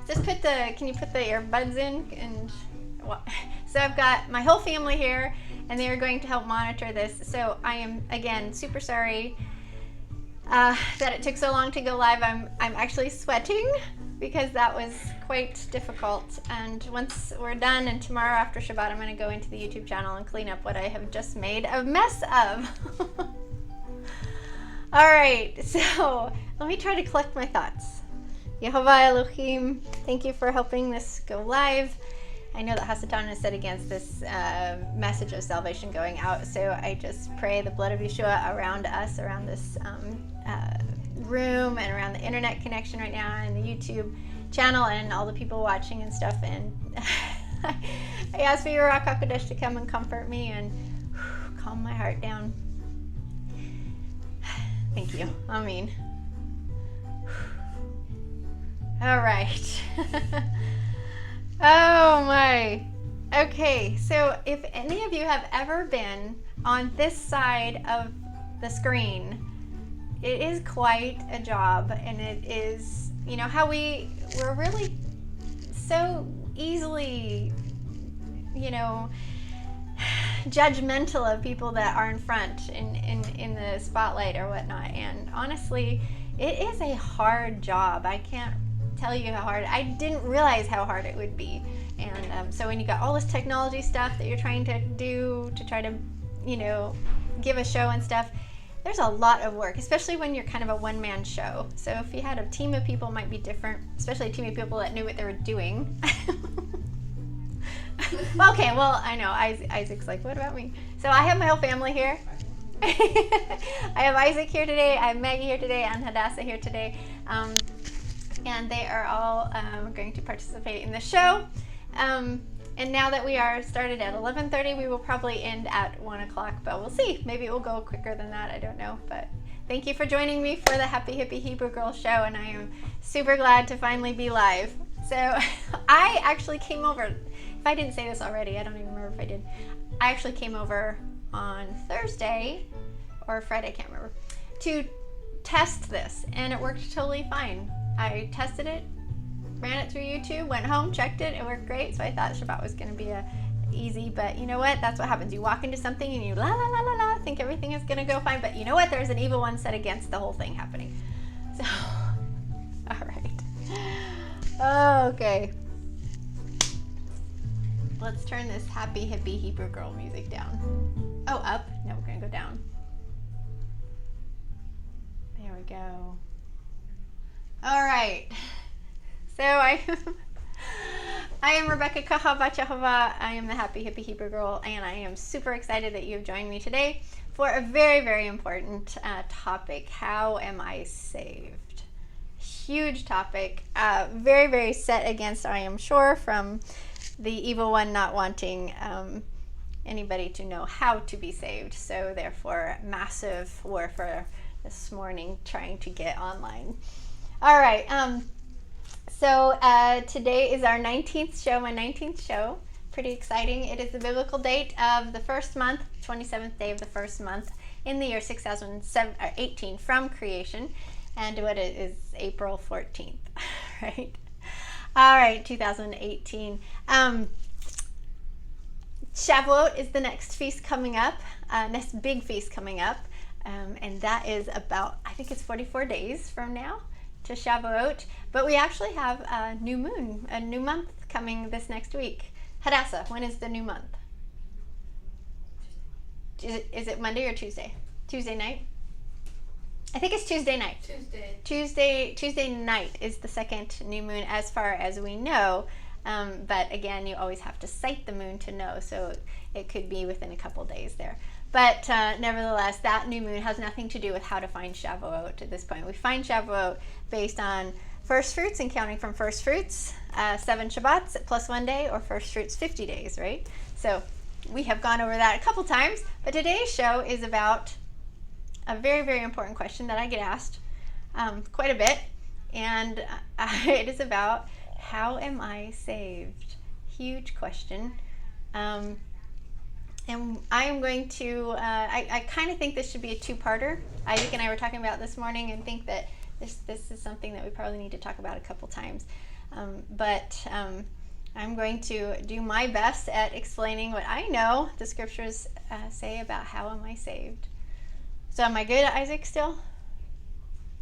Can you put the earbuds in? And so I've got my whole family here, and they are going to help monitor this. So I am, again, super sorry that it took so long to go live. I'm actually sweating because that was quite difficult. And once we're done, and tomorrow after Shabbat, I'm going to go into the YouTube channel and clean up what I have just made a mess of. All right, so let me try to collect my thoughts. Yehovah Elohim, thank you for helping this go live. I know that Hasatan is set against this message of salvation going out, so I just pray the blood of Yeshua around us, around this room, and around the internet connection right now, and the YouTube channel, and all the people watching and stuff. And I ask for your Ruach HaKodesh to come and comfort me and calm my heart down. Thank you. Amen. All right. Oh my. Okay, so if any of you have ever been on this side of the screen, it is quite a job, and it is, you know, how we're really so easily, you know, judgmental of people that are in front in the spotlight or whatnot. And honestly, it is a hard job. I can't tell you how hard. I didn't realize how hard it would be. And so when you got all this technology stuff that you're trying to do to try to, you know, give a show and stuff, there's a lot of work, especially when you're kind of a one-man show. So if you had a team of people, it might be different, especially a team of people that knew what they were doing. Okay, well, I know Isaac's like, what about me? So I have my whole family here. I have Isaac here today, I have Maggie here today, and Hadassah here today. And they are all going to participate in the show. And now that we are started at 11:30, we will probably end at 1 o'clock, but we'll see. Maybe it will go quicker than that, I don't know. But thank you for joining me for the Happy Hippie Hebrew Girl show, and I am super glad to finally be live. So I actually came over, if I didn't say this already, I don't even remember if I did. I actually came over on Thursday, or Friday, I can't remember, to test this, and it worked totally fine. I tested it, ran it through YouTube, went home, checked it, it worked great. So I thought Shabbat was going to be easy, but you know what? That's what happens. You walk into something and you think everything is going to go fine, but you know what? There's an evil one set against the whole thing happening. So, all right. Okay. Let's turn this Happy Hippie Hebrew Girl music down. Oh, up? No, we're going to go down. There we go. All right. So I am Rebekah Kahabat Yehovah. I am the Happy Hippie Hebrew Girl, and I am super excited that you've joined me today for a very, very important topic. How am I saved? Huge topic. Very, very set against, I am sure, from the evil one not wanting anybody to know how to be saved. So therefore, massive warfare this morning trying to get online. All right. So today is our 19th show, my 19th show. Pretty exciting. It is the biblical date of the first month, 27th day of the first month in the year 6018 from creation. And what it is April 14th, right? All right, 2018. Shavuot is the next feast coming up, next big feast coming up. And that is about, I think it's 44 days from now to Shavuot, but we actually have a new moon, a new month coming this next week. Hadassah, when is the new month? Is it Monday or Tuesday? Tuesday night? I think it's Tuesday night. Tuesday night is the second new moon as far as we know, but again, you always have to sight the moon to know, so it could be within a couple days there. But nevertheless, that new moon has nothing to do with how to find Shavuot at this point. We find Shavuot based on first fruits and counting from first fruits, 7 Shabbats plus 1 day, or first fruits 50 days, right? So we have gone over that a couple times, but today's show is about a very, very important question that I get asked quite a bit, and it is about how am I saved? Huge question. And I am going to, I kind of think this should be a two-parter. Isaac and I were talking about this morning and think that this is something that we probably need to talk about a couple times. but I'm going to do my best at explaining what I know the scriptures say about how am I saved. So am I good, Isaac, still?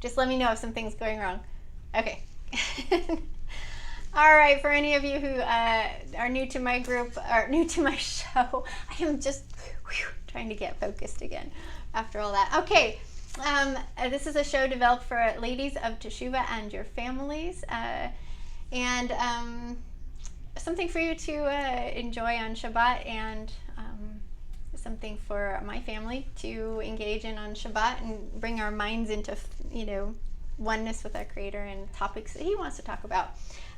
Just let me know if something's going wrong. Okay. All right, for any of you who are new to my group, or new to my show, I am just trying to get focused again after all that. Okay, this is a show developed for Ladies of Teshuvah and your families, and something for you to enjoy on Shabbat, and something for my family to engage in on Shabbat and bring our minds into, oneness with our Creator and topics that He wants to talk about.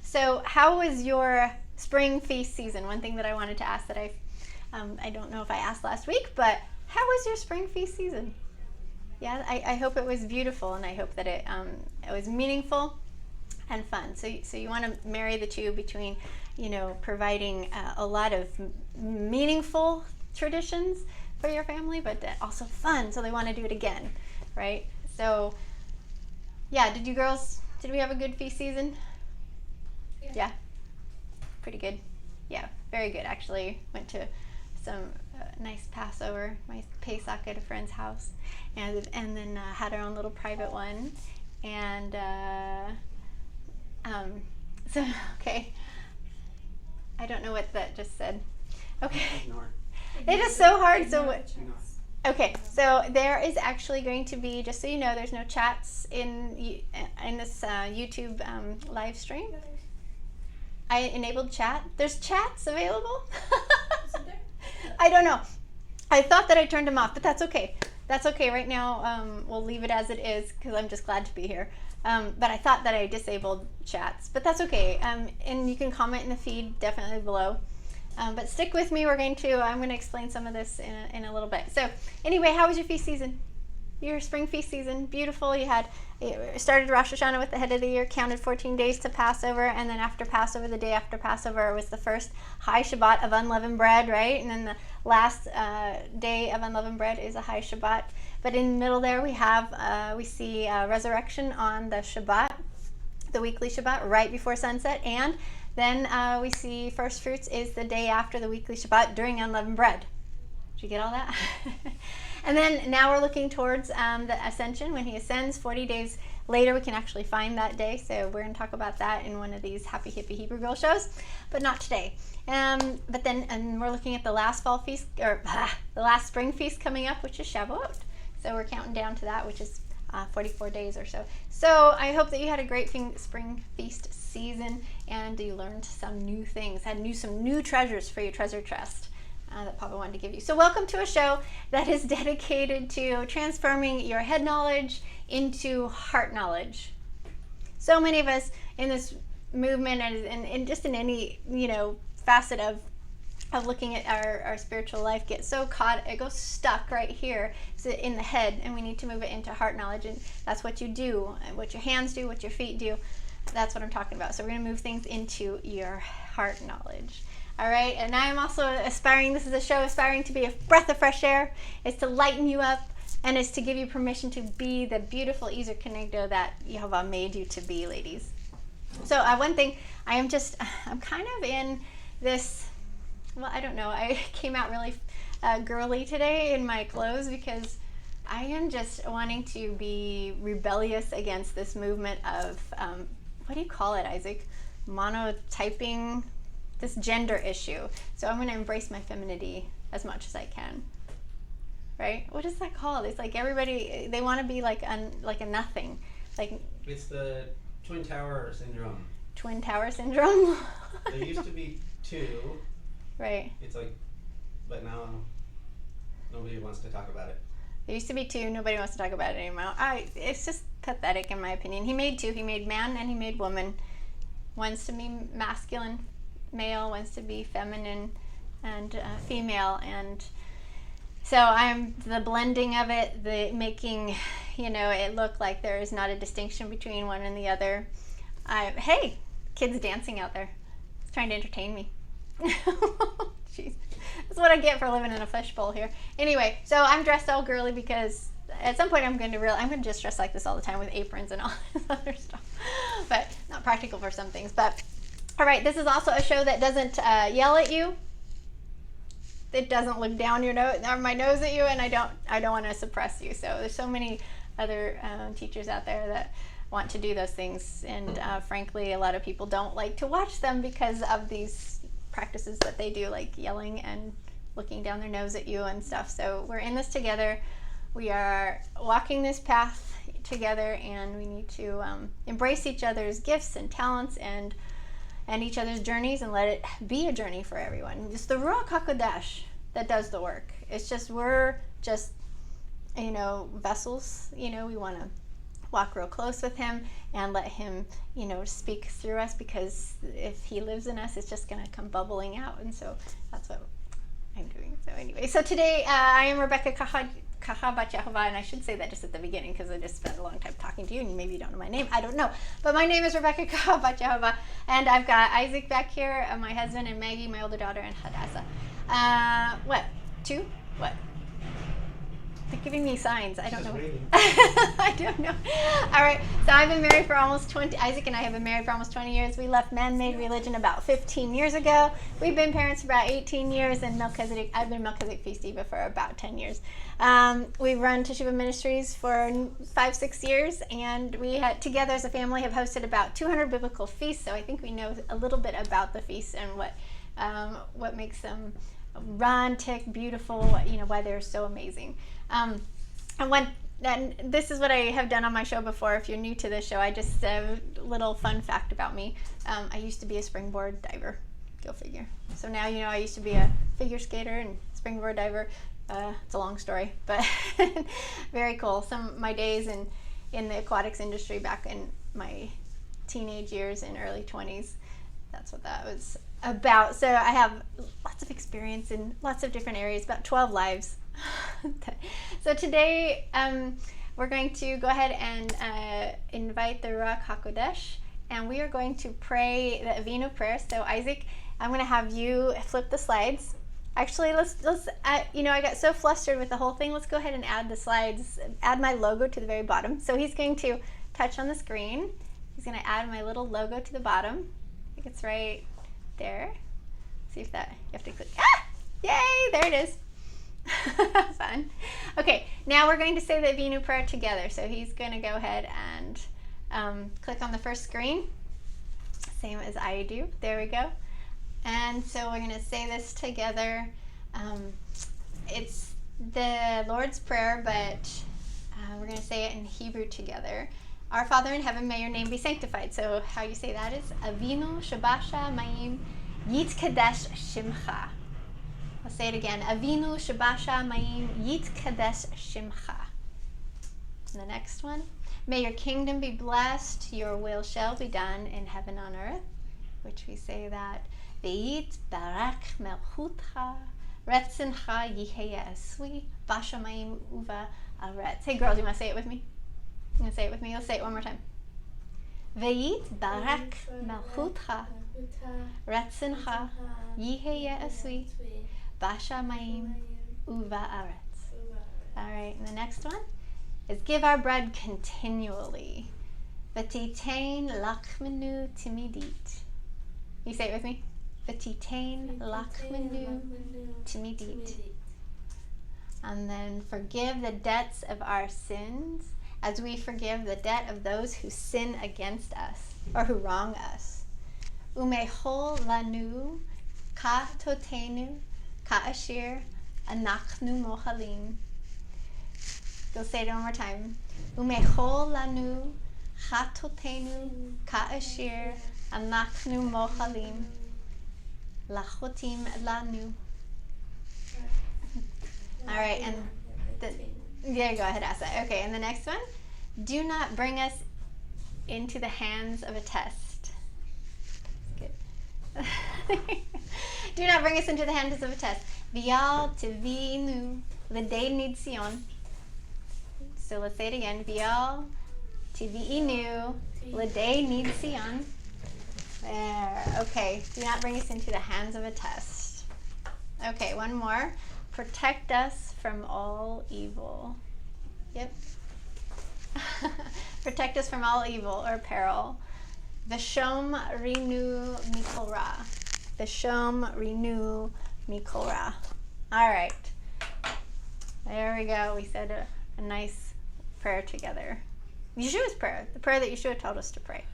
So how was your spring feast season? One thing that I wanted to ask that I don't know if I asked last week, but how was your spring feast season? Yeah, I hope it was beautiful, and I hope that it was meaningful and fun. So you want to marry the two between, providing a lot of meaningful traditions for your family, but also fun, so they want to do it again, right? So, yeah, did we have a good feast season? Yeah, pretty good. Yeah, very good, actually. Went to some nice Passover, nice Pesach at a friend's house, and then had our own little private one. And so, okay, I don't know what that just said. Okay, it is so hard. So, okay, so there is actually going to be, just so you know, there's no chats in this YouTube live stream. I enabled chat. There's chats available? Isn't there? I don't know. I thought that I turned them off, but that's okay. That's okay. Right now, we'll leave it as it is because I'm just glad to be here. But I thought that I disabled chats, but that's okay. And you can comment in the feed definitely below. But stick with me. I'm going to explain some of this in a little bit. So anyway, how was your feast season? Your spring feast season? Beautiful. You started Rosh Hashanah with the head of the year, counted 14 days to Passover, and then after Passover, the day after Passover, was the first high Shabbat of unleavened bread, right? And then the last day of unleavened bread is a high Shabbat. But in the middle there, we see resurrection on the Shabbat, the weekly Shabbat, right before sunset, and then we see first fruits is the day after the weekly Shabbat during unleavened bread. Did you get all that? And then now we're looking towards the ascension. When He ascends 40 days later, we can actually find that day. So we're going to talk about that in one of these Happy Hippy Hebrew Girl shows, but not today. But then we're looking at the last fall feast, or the last spring feast coming up, which is Shavuot. So we're counting down to that, which is 44 days or so. So I hope that you had a great spring feast season and you learned some new things, some new treasures for your treasure chest that Papa wanted to give you. So welcome to a show that is dedicated to transforming your head knowledge into heart knowledge. So many of us in this movement and just in any facet of looking at our spiritual life get so caught, it goes stuck right here in the head, and we need to move it into heart knowledge. And that's what you do, what your hands do, what your feet do. That's what I'm talking about. So we're going to move things into your heart knowledge. All right, and I am also this is a show aspiring to be a breath of fresh air. It's to lighten you up, and it's to give you permission to be the beautiful Ezer Kenegdo that Yehovah made you to be, ladies. So one thing, I'm kind of in this, well, I don't know, I came out really girly today in my clothes because I am just wanting to be rebellious against this movement of, what do you call it, Isaac? Monotyping, this gender issue. So I'm going to embrace my femininity as much as I can. Right? What is that called? It's like everybody, they want to be like a nothing. Like, it's the Twin Tower Syndrome. Twin Tower Syndrome? There used to be two. Right. It's like, but now nobody wants to talk about it. There used to be two. Nobody wants to talk about it anymore. It's just pathetic in my opinion. He made two. He made man and he made woman. One's to be masculine, male. One's to be feminine and female. And so I'm the blending of it, the making, it look like there is not a distinction between one and the other. Hey, kids dancing out there. It's trying to entertain me. Jeez. That's what I get for living in a fishbowl here. Anyway, so I'm dressed all girly because at some point I'm going to just dress like this all the time with aprons and all this other stuff. But not practical for some things. But all right, this is also a show that doesn't yell at you. It doesn't look down your nose or my nose at you, and I don't want to suppress you. So there's so many other teachers out there that want to do those things, and frankly, a lot of people don't like to watch them because of these practices that they do, like yelling and looking down their nose at you and stuff. So we're in this together. We are walking this path together, and we need to embrace each other's gifts and talents and each other's journeys, and let it be a journey for everyone. It's the Ruach HaKodesh that does the work. It's just, we're just, vessels. We want to walk real close with him and let him, speak through us, because if he lives in us, it's just going to come bubbling out. And so that's what I'm doing. So anyway, so today I am Rebekah Bat Yehovah, and I should say that just at the beginning because I just spent a long time talking to you, and maybe you don't know my name. I don't know, but my name is Rebekah Bat Yehovah, and I've got Isaac back here, my husband, and Maggie, my older daughter, and Hadassah. What? 2? What? They're giving me signs. I don't know. I don't know. All right. So I've been married for almost 20. Isaac and I have been married for almost 20 years. We left man-made religion about 15 years ago. We've been parents for about 18 years, and I've been Melchizedek Feast Eva for about 10 years. We've run Teshuvah Ministries for 5-6 years, and we had together as a family have hosted about 200 biblical feasts. So I think we know a little bit about the feasts and what makes them run, tick, beautiful. Why they're so amazing. And this is what I have done on my show before. If you're new to this show, a little fun fact about me. I used to be a springboard diver. Go figure. So now I used to be a figure skater and springboard diver. It's a long story, but very cool. Some of my days in the aquatics industry back in my teenage years and early 20s, that's what that was about. So I have lots of experience in lots of different areas, about 12 lives. So today we're going to go ahead and invite the Ruach HaKodesh, and we are going to pray the Avinu prayer. So Isaac, I'm going to have you flip the slides. Actually, let's I got so flustered with the whole thing. Let's go ahead and add the slides, add my logo to the very bottom. So he's going to touch on the screen. He's going to add my little logo to the bottom. I think it's right there. See if you have to click. Yay, there it is. Fun. Okay, now we're going to say the Avinu prayer together. So he's going to go ahead and click on the first screen, same as I do. There we go. And so we're going to say this together. It's the Lord's Prayer, but we're going to say it in Hebrew together. Our Father in heaven, may your name be sanctified. So how you say that is Avinu Shabasha Mayim Yitkadesh Shimcha. I'll say it again. Avinu Shabasha Mayim Yitkadesh Shimcha. And the next one. May your kingdom be blessed. Your will shall be done in heaven on earth. Which we say that. V'yit barak melchutcha retzincha yihei esui bashamayim uva aretz. Hey girls, you want to say it with me? You want to say it with me? Let's say it one more time. V'yit barak melchutcha retzincha yihei esui bashamayim uva aretz. All right, and the next one is give our bread continually. V'titain lachmenu timidit. You say it with me. V'titain lachmenu timidit. And then forgive the debts of our sins as we forgive the debt of those who sin against us or who wrong us. Umehol lanu ka totenu ka ashir anachnu mochalim. Go say it one more time. Umehol lanu ka totenu ka ashir anachnu mochalim. Lachotim lanu. All right, and there you go, Hadassah. Okay, and the next one. Do not bring us into the hands of a test. Good. Do not bring us into the hands of a test. Vial tivinu l'day nidsion. So let's say it again. Vial tivinu l'day nidsion. There. Okay. Do not bring us into the hands of a test. Okay, one more. Protect us from all evil. Yep. Protect us from all evil or peril. V'shom rinu mikolra. V'shom rinu mikolra. All right. There we go. We said a nice prayer together. Yeshua's prayer, the prayer that Yeshua told us to pray.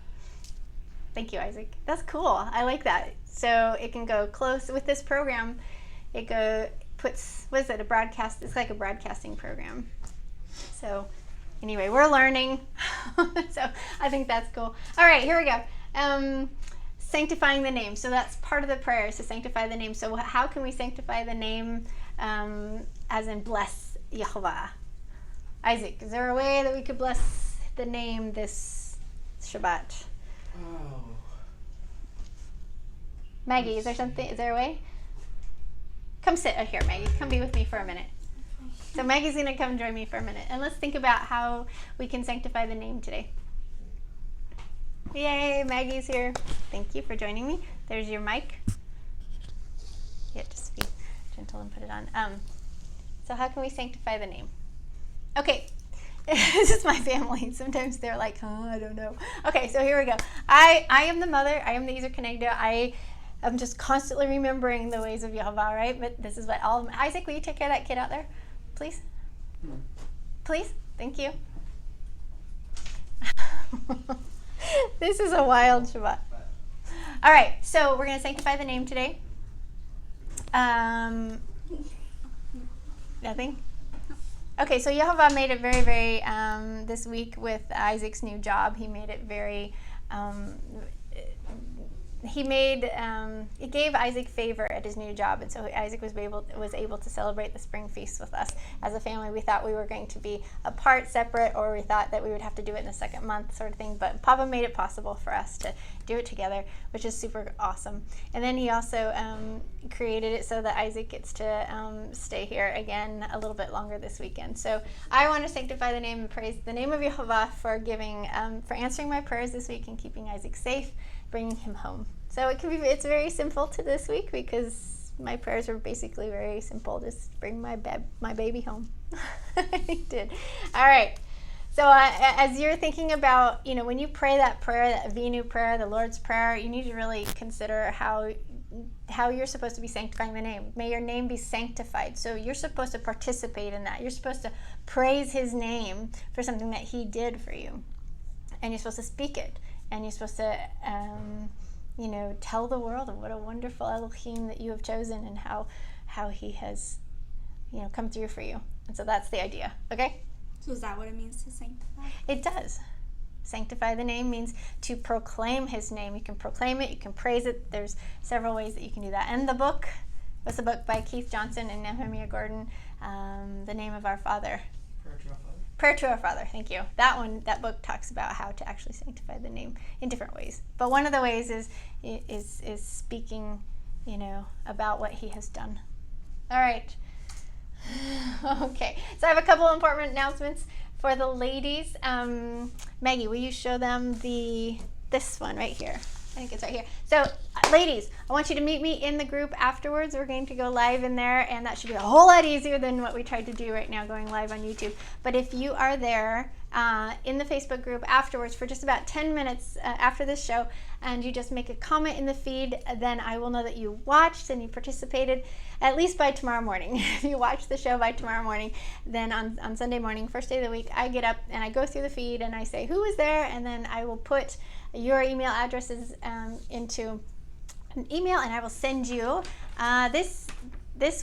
Thank you, Isaac. That's cool. I like that. So it can go close with this program. Puts, what is it, a broadcast? It's like a broadcasting program. So anyway, we're learning. So I think that's cool. All right, here we go. Sanctifying the name. So that's part of the prayer, is to sanctify the name. So how can we sanctify the name, as in bless Yehovah? Isaac, is there a way that we could bless the name this Shabbat? Oh. Maggie, is there a way? Come sit here, Maggie. Come be with me for a minute. So Maggie's going to come join me for a minute. And let's think about how we can sanctify the name today. Yay, Maggie's here. Thank you for joining me. There's your mic. Yeah, just be gentle and put it on. So how can we sanctify the name? Okay. This is my family. Sometimes they're like, I don't know. Okay, so here we go. I am the mother. I am the Ezer Kenegda. I am just constantly remembering the ways of Yehovah, right? But this is what Isaac, will you take care of that kid out there? Please? Please? Thank you. This is a wild Shabbat. All right, so we're going to sanctify the name today. Nothing? Okay, so Yehovah made it very, very, this week with Isaac's new job, he made it very, it gave Isaac favor at his new job, and so Isaac was able to celebrate the spring feast with us as a family. We thought we were going to be apart, separate, or we thought that we would have to do it in the second month sort of thing, but Papa made it possible for us to do it together, which is super awesome. And then he also created it so that Isaac gets to stay here again a little bit longer this weekend. So I want to sanctify the name and praise the name of Yehovah for for answering my prayers this week and keeping Isaac safe, bringing him home. So it's very simple to this week because my prayers were basically very simple. Just bring my baby home. I did. All right. So as you're thinking about, when you pray that prayer, that Avinu prayer, the Lord's Prayer, you need to really consider how you're supposed to be sanctifying the name. May your name be sanctified. So you're supposed to participate in that. You're supposed to praise his name for something that he did for you. And you're supposed to speak it. And you're supposed to, tell the world of what a wonderful Elohim that you have chosen and how he has, come through for you. And so that's the idea. Okay? So is that what it means to sanctify? It does. Sanctify the name means to proclaim his name. You can proclaim it. You can praise it. There's several ways that you can do that. And the book was a book by Keith Johnson and Nehemiah Gordon, The Name of Our Father. Prayer to Our Father. Thank you. That book talks about how to actually sanctify the name in different ways. But one of the ways is speaking, about what he has done. All right. Okay. So I have a couple important announcements for the ladies. Maggie, will you show them this one right here? I think it's right here. So, ladies, I want you to meet me in the group afterwards. We're going to go live in there, and that should be a whole lot easier than what we tried to do right now, going live on YouTube. But if you are there in the Facebook group afterwards for just about 10 minutes after this show, and you just make a comment in the feed, then I will know that you watched and you participated at least by tomorrow morning. If you watch the show by tomorrow morning, then on Sunday morning, first day of the week, I get up and I go through the feed and I say, who is there? And then I will put your email addresses into an email, and I will send you this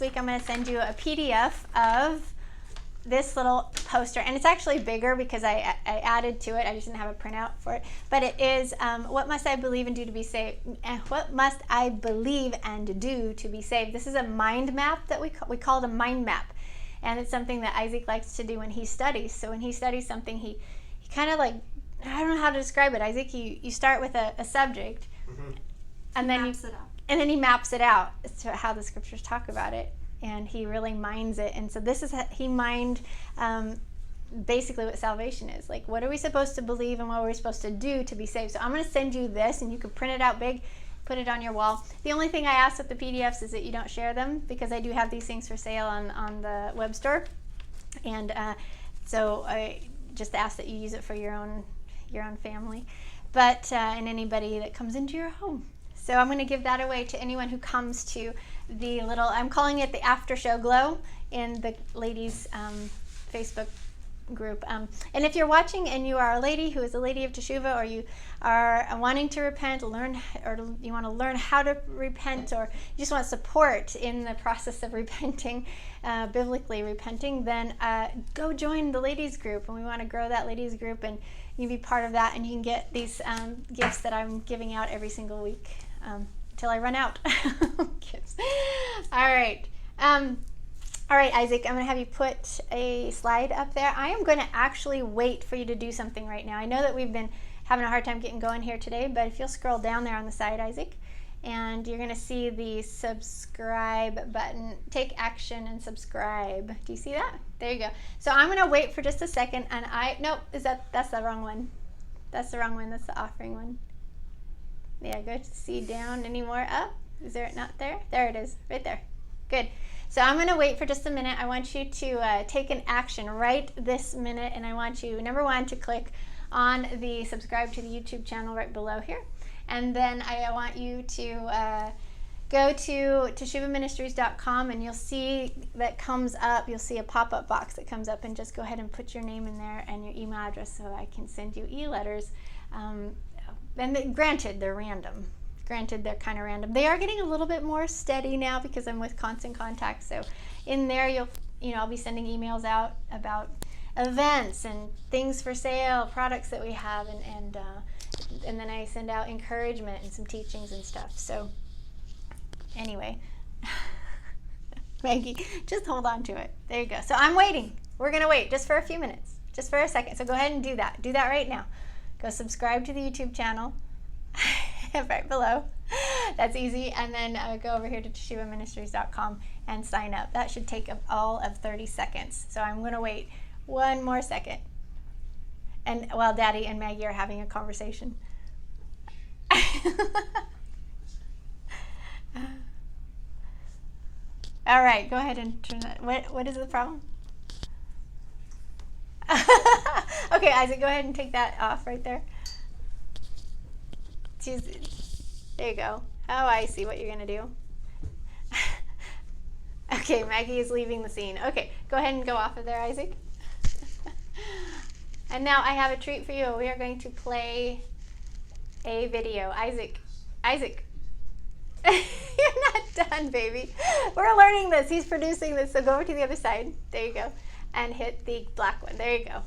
week I'm going to send you a PDF of this little poster, and it's actually bigger because I added to it. I just didn't have a printout for it, but it is what must I believe and do to be saved, and what must I believe and do to be saved. This is a mind map that we call it a mind map, and it's something that Isaac likes to do when he studies. So when he studies something, he kind of like, I don't know how to describe it, Isaac. You start with a subject, and then he maps it out to how the scriptures talk about it, and he really minds it. And so this is he mined basically what salvation is. Like, what are we supposed to believe and what are we supposed to do to be saved? So I'm going to send you this, and you can print it out big, put it on your wall. The only thing I ask with the PDFs is that you don't share them, because I do have these things for sale on the web store, and so I just ask that you use it for your own family. and anybody that comes into your home. So I'm going to give that away to anyone who comes to the little, I'm calling it the after show glow in the ladies Facebook group. And if you're watching and you are a lady who is a lady of Teshuvah, or you are wanting to repent, or you want to learn how to repent, or you just want support in the process of repenting, biblically repenting, then go join the ladies group. And we want to grow that ladies group, and you can be part of that, and you can get these gifts that I'm giving out every single week until I run out. Gifts. All right. All right, Isaac, I'm going to have you put a slide up there. I am going to actually wait for you to do something right now. I know that we've been having a hard time getting going here today, but if you'll scroll down there on the side, Isaac, and you're going to see the subscribe button. Take action and subscribe. Do you see that? There you go. So I'm going to wait for just a second, and that's the wrong one. That's the wrong one. That's the offering one. Yeah, go to see down. Any more up? Is there not there? There it is, right there. Good. So I'm going to wait for just a minute. I want you to take an action right this minute, and I want you, number one, to click on the subscribe to the YouTube channel right below here. And then I want you to go to teshuvahministries.com, and you'll see that comes up, you'll see a pop-up box that comes up, and just go ahead and put your name in there and your email address so I can send you e-letters. And granted, they're random. Granted, they're kind of random. They are getting a little bit more steady now because I'm with Constant Contact. So in there, I'll be sending emails out about events and things for sale, products that we have, and then I send out encouragement and some teachings and stuff. So anyway, Maggie, just hold on to it. There you go. So I'm waiting. We're going to wait just for a few minutes, just for a second. So go ahead and do that. Do that right now. Go subscribe to the YouTube channel. Right below. That's easy. And then go over here to teshuvahministries.com and sign up. That should take all of 30 seconds. So I'm going to wait one more second. And while Daddy and Maggie are having a conversation. All right, go ahead and turn that. What is the problem? Okay, Isaac, go ahead and take that off right there. There you go. Oh, I see what you're going to do. Okay, Maggie is leaving the scene. Okay, go ahead and go off of there, Isaac. And now I have a treat for you. We are going to play a video. Isaac. You're not done, baby. We're learning this. He's producing this. So go over to the other side. There you go. And hit the black one. There you go.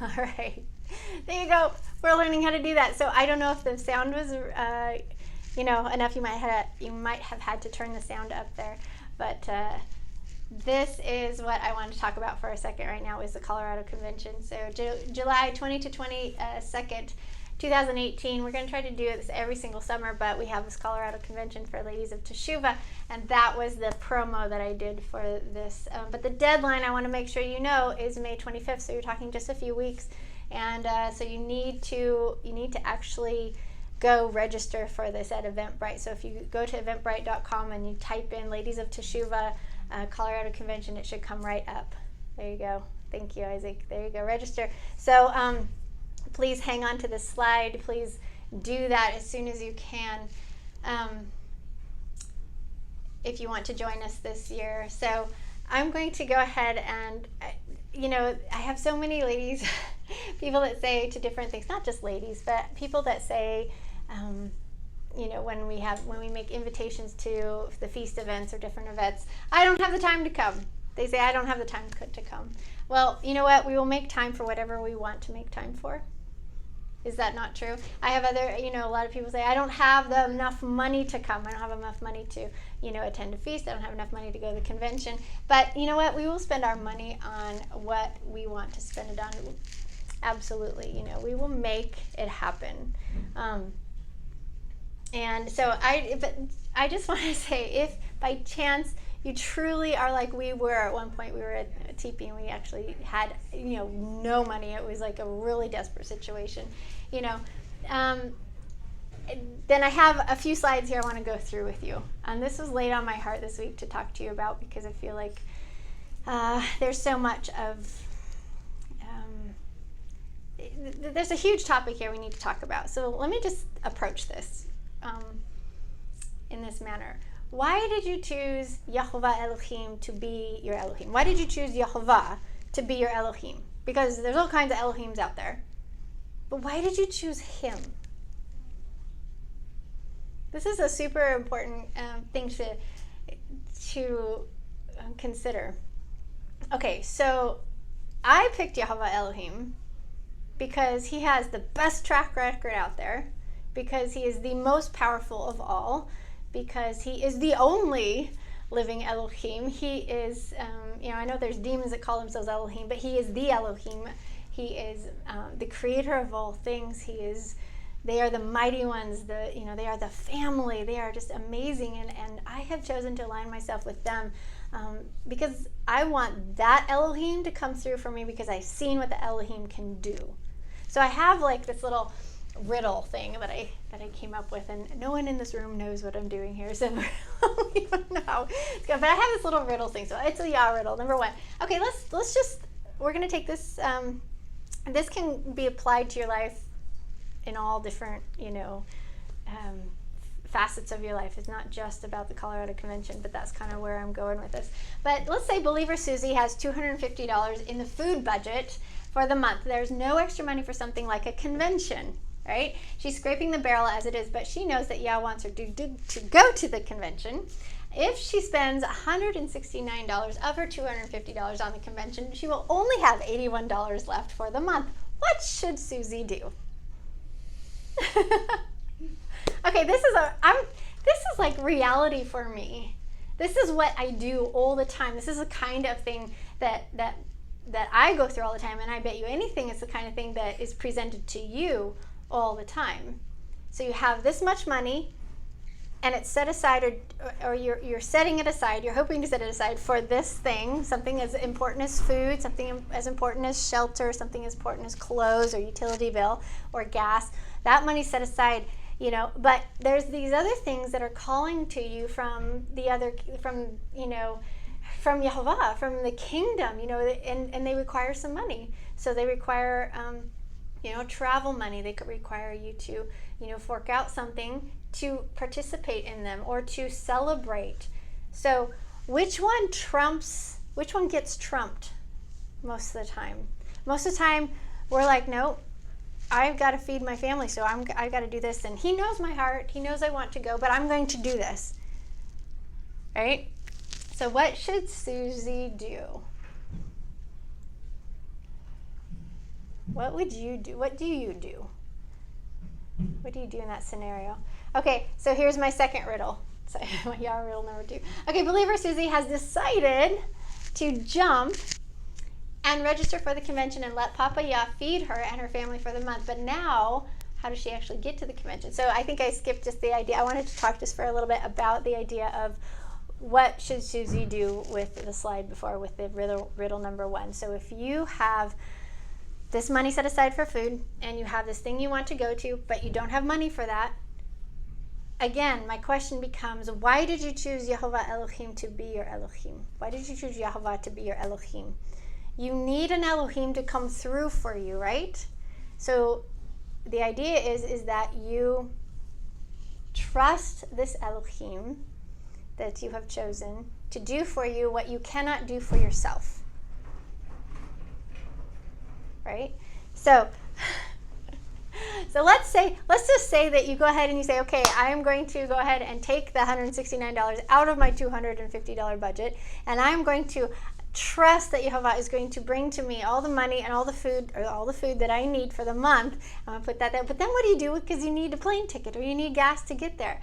All right. There you go. We're learning how to do that. So I don't know if the sound was, enough. You might have had to turn the sound up there. But this is what I want to talk about for a second right now is the Colorado Convention. So July 20 to 22nd, 2018. We're going to try to do this every single summer, but we have this Colorado Convention for Ladies of Teshuvah, and that was the promo that I did for this. But the deadline, I want to make sure you know, is May 25th. So you're talking just a few weeks, and so you need to actually go register for this at Eventbrite. So if you go to eventbrite.com and you type in Ladies of Teshuvah Colorado Convention, it should come right up. There you go. Thank you, Isaac. There you go. Register. So please hang on to this slide. Please do that as soon as you can if you want to join us this year. So I'm going to go ahead and, I have so many ladies, people that say to different things, not just ladies, but people that say, when we make invitations to the feast events or different events, I don't have the time to come. They say, I don't have the time to come. Well, you know what? We will make time for whatever we want to make time for. Is that not true? I have a lot of people say, I don't have enough money to come. I don't have enough money to, attend a feast. I don't have enough money to go to the convention. But you know what? We will spend our money on what we want to spend it on. Absolutely. We will make it happen. And so I just want to say, if by chance you truly are like we were at one point, we were at a teepee and we actually had, no money. It was like a really desperate situation, then I have a few slides here I want to go through with you. And this was laid on my heart this week to talk to you about because I feel like there's so much of, there's a huge topic here we need to talk about. So let me just approach this in this manner. Why did you choose Yehovah Elohim to be your Elohim? Why did you choose Yehovah to be your Elohim? Because there's all kinds of Elohims out there. But why did you choose him? This is a super important thing to consider. Okay, so I picked Yehovah Elohim because he has the best track record out there, because he is the most powerful of all, because he is the only living Elohim. He is, I know there's demons that call themselves Elohim, but he is the Elohim. He is the creator of all things. They are the mighty ones, they are the family. They are just amazing, and I have chosen to align myself with them because I want that Elohim to come through for me because I've seen what the Elohim can do. So I have like this little riddle thing that I came up with, and no one in this room knows what I'm doing here, so we don't know how it's going. But I have this little riddle thing, so it's a Yah riddle. Number one. Okay, we're going to take this. This can be applied to your life in all different, facets of your life. It's not just about the Colorado Convention, but that's kind of where I'm going with this. But let's say believer Susie has $250 in the food budget for the month. There's no extra money for something like a convention, right? She's scraping the barrel as it is, but she knows that Yah wants her to go to the convention. If she spends $169 of her $250 on the convention, she will only have $81 left for the month. What should Susie do? Okay, this is like reality for me. This is what I do all the time. This is the kind of thing that I go through all the time, and I bet you anything it's the kind of thing that is presented to you all the time. So you have this much money, and it's set aside, or you're setting it aside, you're hoping to set it aside for this thing, something as important as food, something as important as shelter, something as important as clothes or utility bill or gas. That money's set aside, but there's these other things that are calling to you from Yehovah, from the kingdom, and they require some money. So they require, travel money. They could require you to, fork out something to participate in them or to celebrate. So which one gets trumped most of the time? Most of the time we're like, no, I've got to feed my family, so I've got to do this. And he knows my heart. He knows I want to go, but I'm going to do this. Right? So what should Susie do? What would you do? What do you do? What do you do in that scenario? Okay, so here's my second riddle. So, y'all riddle number 2. Okay, believer Susie has decided to jump and register for the convention and let Papa Yah feed her and her family for the month. But now, how does she actually get to the convention? So I think I skipped just the idea. I wanted to talk just for a little bit about the idea of what should Susie do with the slide before, with the riddle number 1. So if you have this money set aside for food and you have this thing you want to go to, but you don't have money for that, again, my question becomes, why did you choose Yehovah Elohim to be your Elohim? Why did you choose Yehovah to be your Elohim? You need an Elohim to come through for you, right? So the idea is that you trust this Elohim that you have chosen to do for you what you cannot do for yourself. Right? So let's just say that you go ahead and you say, okay, I am going to go ahead and take the $169 out of my $250 budget, and I'm going to trust that Yehovah is going to bring to me all the money and all the food that I need for the month. I'm going to put that there. But then what do you do? Because you need a plane ticket or you need gas to get there.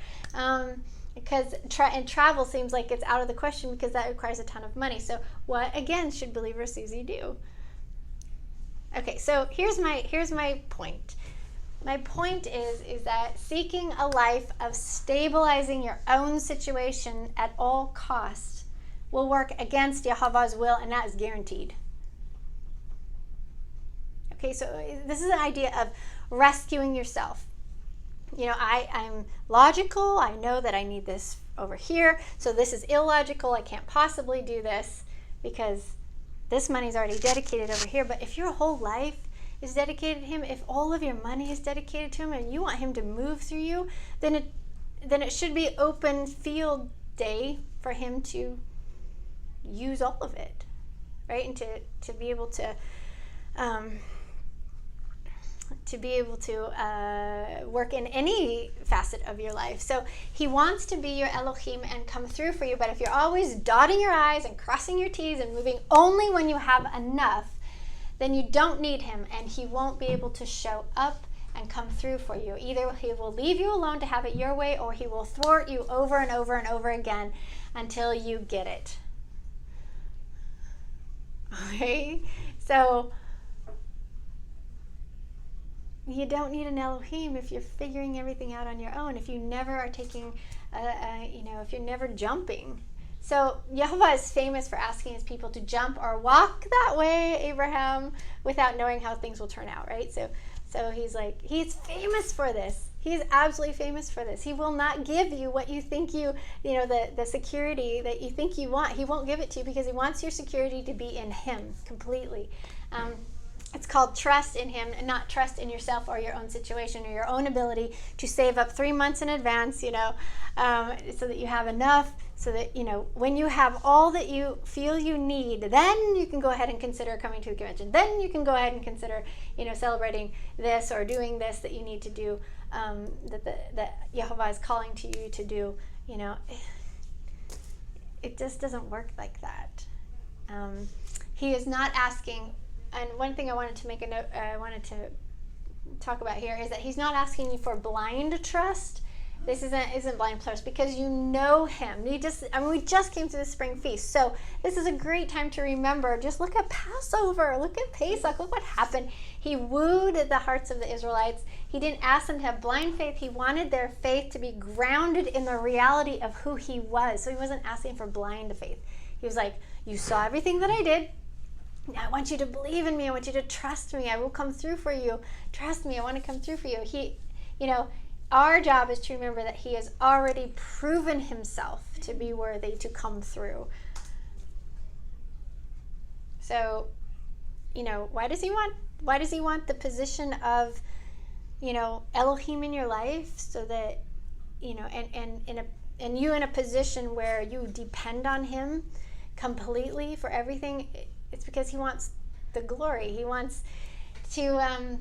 Because travel seems like it's out of the question because that requires a ton of money. So what, again, should believer Susie do? Okay, so here's my point. My point is that seeking a life of stabilizing your own situation at all costs will work against Yehovah's will, and that is guaranteed. Okay, so this is an idea of rescuing yourself. You know, I'm logical. I know that I need this over here, so this is illogical. I can't possibly do this because this money's already dedicated over here. But if your whole life is dedicated to him, if all of your money is dedicated to him and you want him to move through you, then it should be open field day for him to use all of it, right? And to be able to work in any facet of your life. So he wants to be your Elohim and come through for you. But if you're always dotting your I's and crossing your T's and moving only when you have enough, then you don't need him, and he won't be able to show up and come through for you. Either he will leave you alone to have it your way, or he will thwart you over and over and over again until you get it. Okay? So you don't need an Elohim if you're figuring everything out on your own, if you never are taking, if you're never jumping. So Yehovah is famous for asking his people to jump or walk that way, Abraham, without knowing how things will turn out, right? So he's famous for this. He's absolutely famous for this. He will not give you what you think the security that you think you want. He won't give it to you because he wants your security to be in him completely. It's called trust in him and not trust in yourself or your own situation or your own ability to save up 3 months in advance, so that you have enough, so that, when you have all that you feel you need, then you can go ahead and consider coming to the convention. Then you can go ahead and consider, celebrating this or doing this that you need to do, that Yehovah is calling to you to do. It just doesn't work like that. He is not asking. And one thing I wanted to talk about here is that he's not asking you for blind trust. This isn't blind trust because you know him. We just came through the spring feast. So this is a great time to remember. Just look at Passover. Look at Pesach. Look what happened. He wooed the hearts of the Israelites. He didn't ask them to have blind faith. He wanted their faith to be grounded in the reality of who he was. So he wasn't asking for blind faith. He was like, you saw everything that I did. I want you to believe in me. I want you to trust me. I will come through for you. Trust me. I want to come through for you. Our job is to remember that he has already proven himself to be worthy to come through. So, why does he want the position of, Elohim in your life, so that, and you in a position where you depend on him completely for everything? It's because he wants the glory. He wants to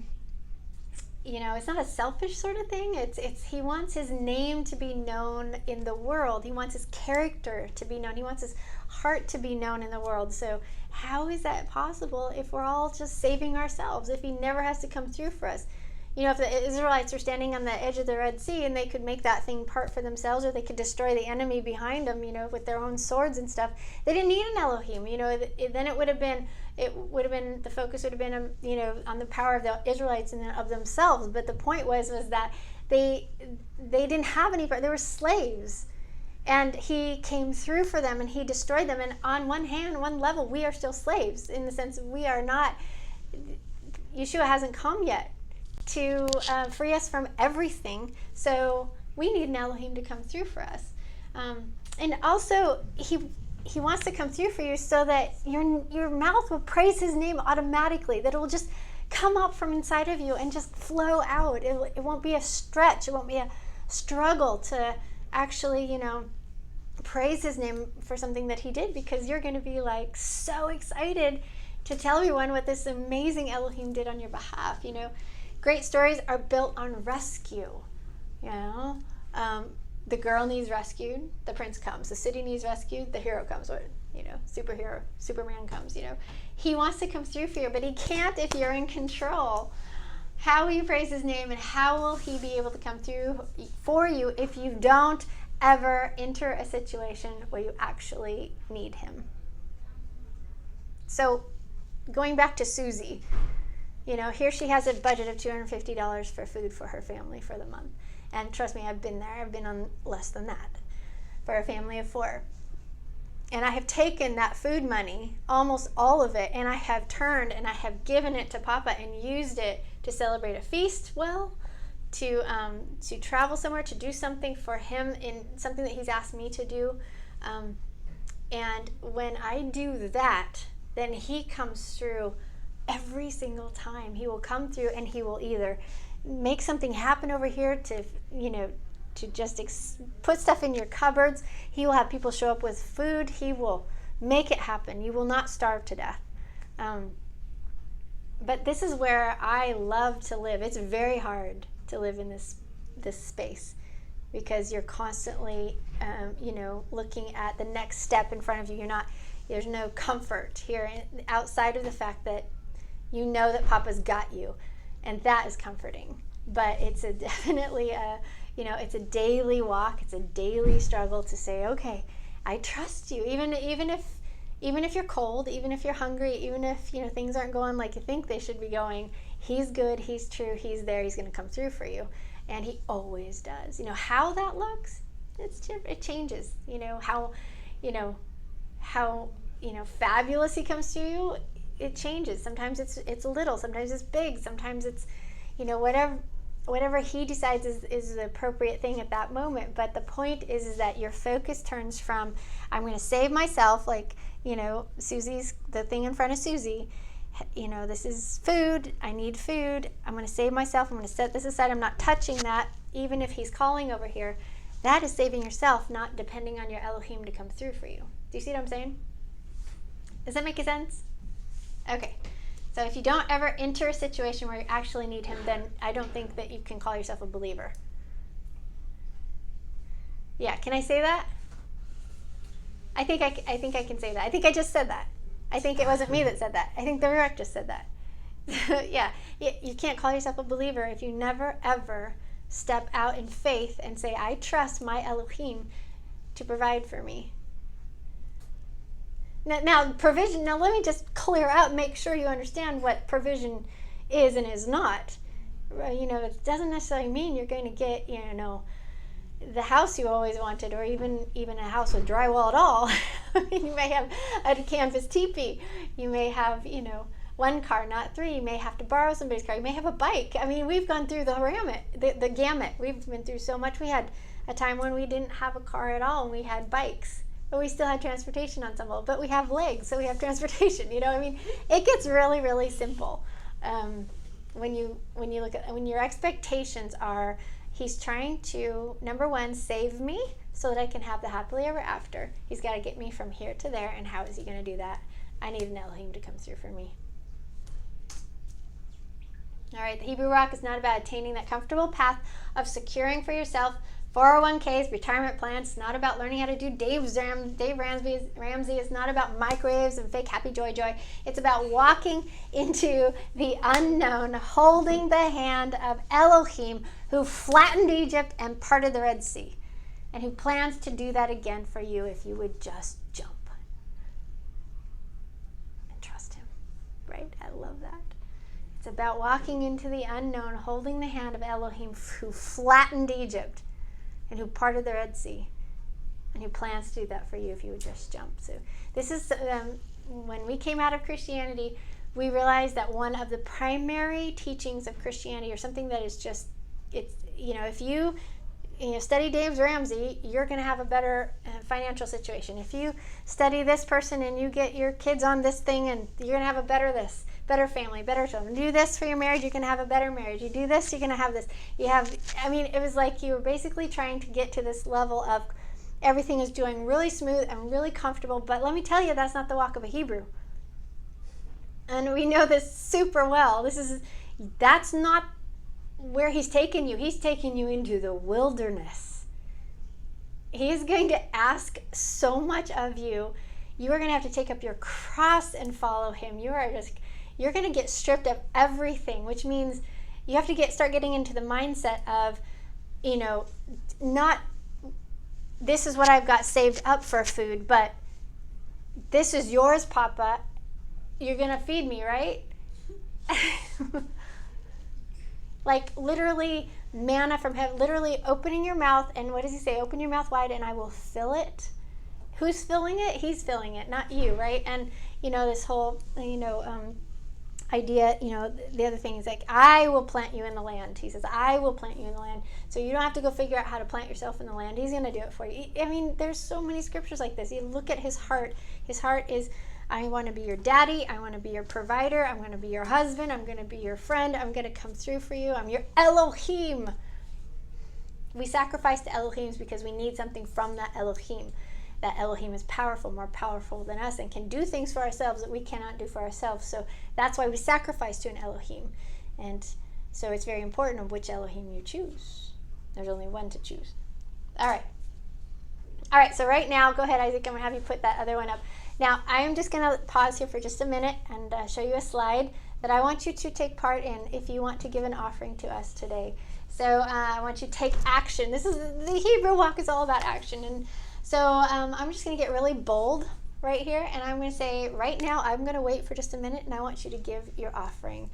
it's not a selfish sort of thing. It's he wants his name to be known in the world. He wants his character to be known. He wants his heart to be known in the world. So how is that possible if we're all just saving ourselves, if he never has to come through for us? If the Israelites were standing on the edge of the Red Sea and they could make that thing part for themselves, or they could destroy the enemy behind them, with their own swords and stuff, they didn't need an Elohim. Then it would have been the focus would have been on the power of the Israelites and of themselves. But the point was that they didn't have any. They were slaves, and he came through for them and he destroyed them. And on one level, we are still slaves, in the sense of we are not. Yeshua hasn't come yet to free us from everything, so we need an Elohim to come through for us. And also, he wants to come through for you so that your mouth will praise his name automatically, that it will just come up from inside of you and just flow out. It won't be a stretch. It won't be a struggle to actually, praise his name for something that he did, because you're going to be like so excited to tell everyone what this amazing Elohim did on your behalf. Great stories are built on rescue. The girl needs rescued, the prince comes. The city needs rescued, the hero comes. Or, Superman comes. He wants to come through for you, but he can't if you're in control. How will you praise his name, and how will he be able to come through for you if you don't ever enter a situation where you actually need him? So, going back to Susie, here she has a budget of $250 for food for her family for the month. And trust me, I've been there. I've been on less than that for a family of 4. And I have taken that food money, almost all of it, and I have turned and I have given it to Papa and used it to celebrate a feast, to travel somewhere, to do something for him in something that he's asked me to do. And when I do that, then he comes through every single time. He will come through and he will either make something happen over here to just put stuff in your cupboards. He will have people show up with food. He will make it happen. You will not starve to death. But this is where I love to live. It's very hard to live in this space, because you're constantly looking at the next step in front of you. There's no comfort here outside of the fact that that Papa's got you, and that is comforting. But it's definitely it's a daily walk. It's a daily struggle to say, okay, I trust you, even if you're cold, even if you're hungry, even if things aren't going like you think they should be going. He's good. He's true. He's there. He's going to come through for you, and he always does. How that looks, it changes. How fabulous he comes through you. It changes. Sometimes it's little, sometimes it's big, sometimes it's whatever he decides is the appropriate thing at that moment. But the point is that your focus turns from, I'm going to save myself, like Susie's, the thing in front of Susie, this is food, I need food, I'm going to save myself, I'm going to set this aside, I'm not touching that, even if he's calling over here. That is saving yourself, not depending on your Elohim to come through for you. Do you see what I'm saying? Does that make sense? Okay, so if you don't ever enter a situation where you actually need him, then I don't think that you can call yourself a believer. Yeah, can I say that? I think I can say that. I think I just said that. I think it wasn't me that said that. I think the rec just said that. Yeah, you can't call yourself a believer if you never ever step out in faith and say, I trust my Elohim to provide for me. Now, provision, let me just clear out and make sure you understand what provision is and is not. It doesn't necessarily mean you're going to get, the house you always wanted, or even a house with drywall at all. You may have a canvas teepee. You may have, one car, not 3. You may have to borrow somebody's car. You may have a bike. I mean, we've gone through the gamut. We've been through so much. We had a time when we didn't have a car at all, and we had bikes. But we still had transportation on some level. But we have legs, so we have transportation. It gets really, really simple. When you look at, when your expectations are, he's trying to, number one, save me so that I can have the happily ever after. He's got to get me from here to there, and how is he going to do that? I need an Elohim to come through for me. All right, the Hebrew walk is not about attaining that comfortable path of securing for yourself 401ks, retirement plans. It's not about learning how to do Dave Ramsey. It's not about microwaves and fake happy joy. It's about walking into the unknown, holding the hand of Elohim, who flattened Egypt and parted the Red Sea, and who plans to do that again for you if you would just jump and trust him. Right? I love that. It's about walking into the unknown, holding the hand of Elohim, who flattened Egypt and who parted the Red Sea, and who plans to do that for you if you would just jump. So this is, when we came out of Christianity, we realized that one of the primary teachings of Christianity, or something that is just, it's, if you study Dave Ramsey, you're going to have a better financial situation. If you study this person and you get your kids on this thing, and you're going to have a better family, better children. Do this for your marriage, you're going to have a better marriage. You do this, you're going to have this. It was like you were basically trying to get to this level of everything is doing really smooth and really comfortable. But let me tell you, that's not the walk of a Hebrew. And we know this super well. That's not where he's taken you. He's taken you into the wilderness. He's going to ask so much of you. You are going to have to take up your cross and follow him. You're going to get stripped of everything, which means you have to start getting into the mindset of, not this is what I've got saved up for food, but this is yours, Papa. You're going to feed me, right? Like literally manna from heaven, literally opening your mouth. And what does he say? Open your mouth wide and I will fill it. Who's filling it? He's filling it, not you, right? And, this whole, idea, the other thing is like, I will plant you in the land. He says, I will plant you in the land. So you don't have to go figure out how to plant yourself in the land. He's going to do it for you. There's so many scriptures like this. You look at his heart. His heart is, I want to be your daddy. I want to be your provider. I'm going to be your husband. I'm going to be your friend. I'm going to come through for you. I'm your Elohim. We sacrifice to Elohims because we need something from that Elohim. That Elohim is powerful, more powerful than us, and can do things for ourselves that we cannot do for ourselves. So that's why we sacrifice to an Elohim. And so it's very important of which Elohim you choose. There's only one to choose. All right, so right now, go ahead, Isaac. I'm going to have you put that other one up. Now, I'm just going to pause here for just a minute and show you a slide that I want you to take part in if you want to give an offering to us today. So I want you to take action. The Hebrew walk is all about action. And so I'm just going to get really bold right here, and I'm going to say right now I'm going to wait for just a minute, and I want you to give your offering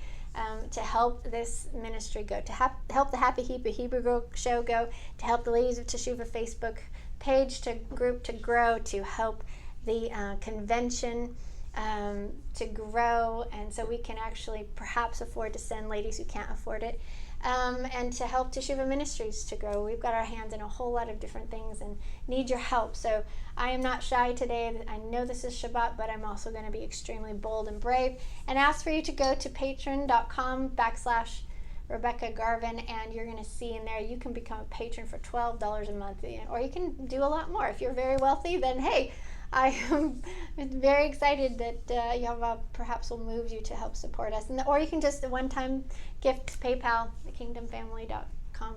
to help this ministry go, to help the Happy Hippy Hebrew Girl Show go, to help the Ladies of Teshuvah Facebook page group to grow, to help the convention to grow, and so we can actually perhaps afford to send ladies who can't afford it. And to help Teshuvah Ministries to grow. We've got our hands in a whole lot of different things and need your help. So I am not shy today. I know this is Shabbat, but I'm also going to be extremely bold and brave and ask for you to go to patreon.com/Rebekah Garvin, and you're going to see in there you can become a patron for $12 a month, or you can do a lot more. If you're very wealthy, then hey, I am very excited that Yahweh perhaps will move you to help support us. Or you can just a one-time gift, PayPal, thekingdomfamily.com,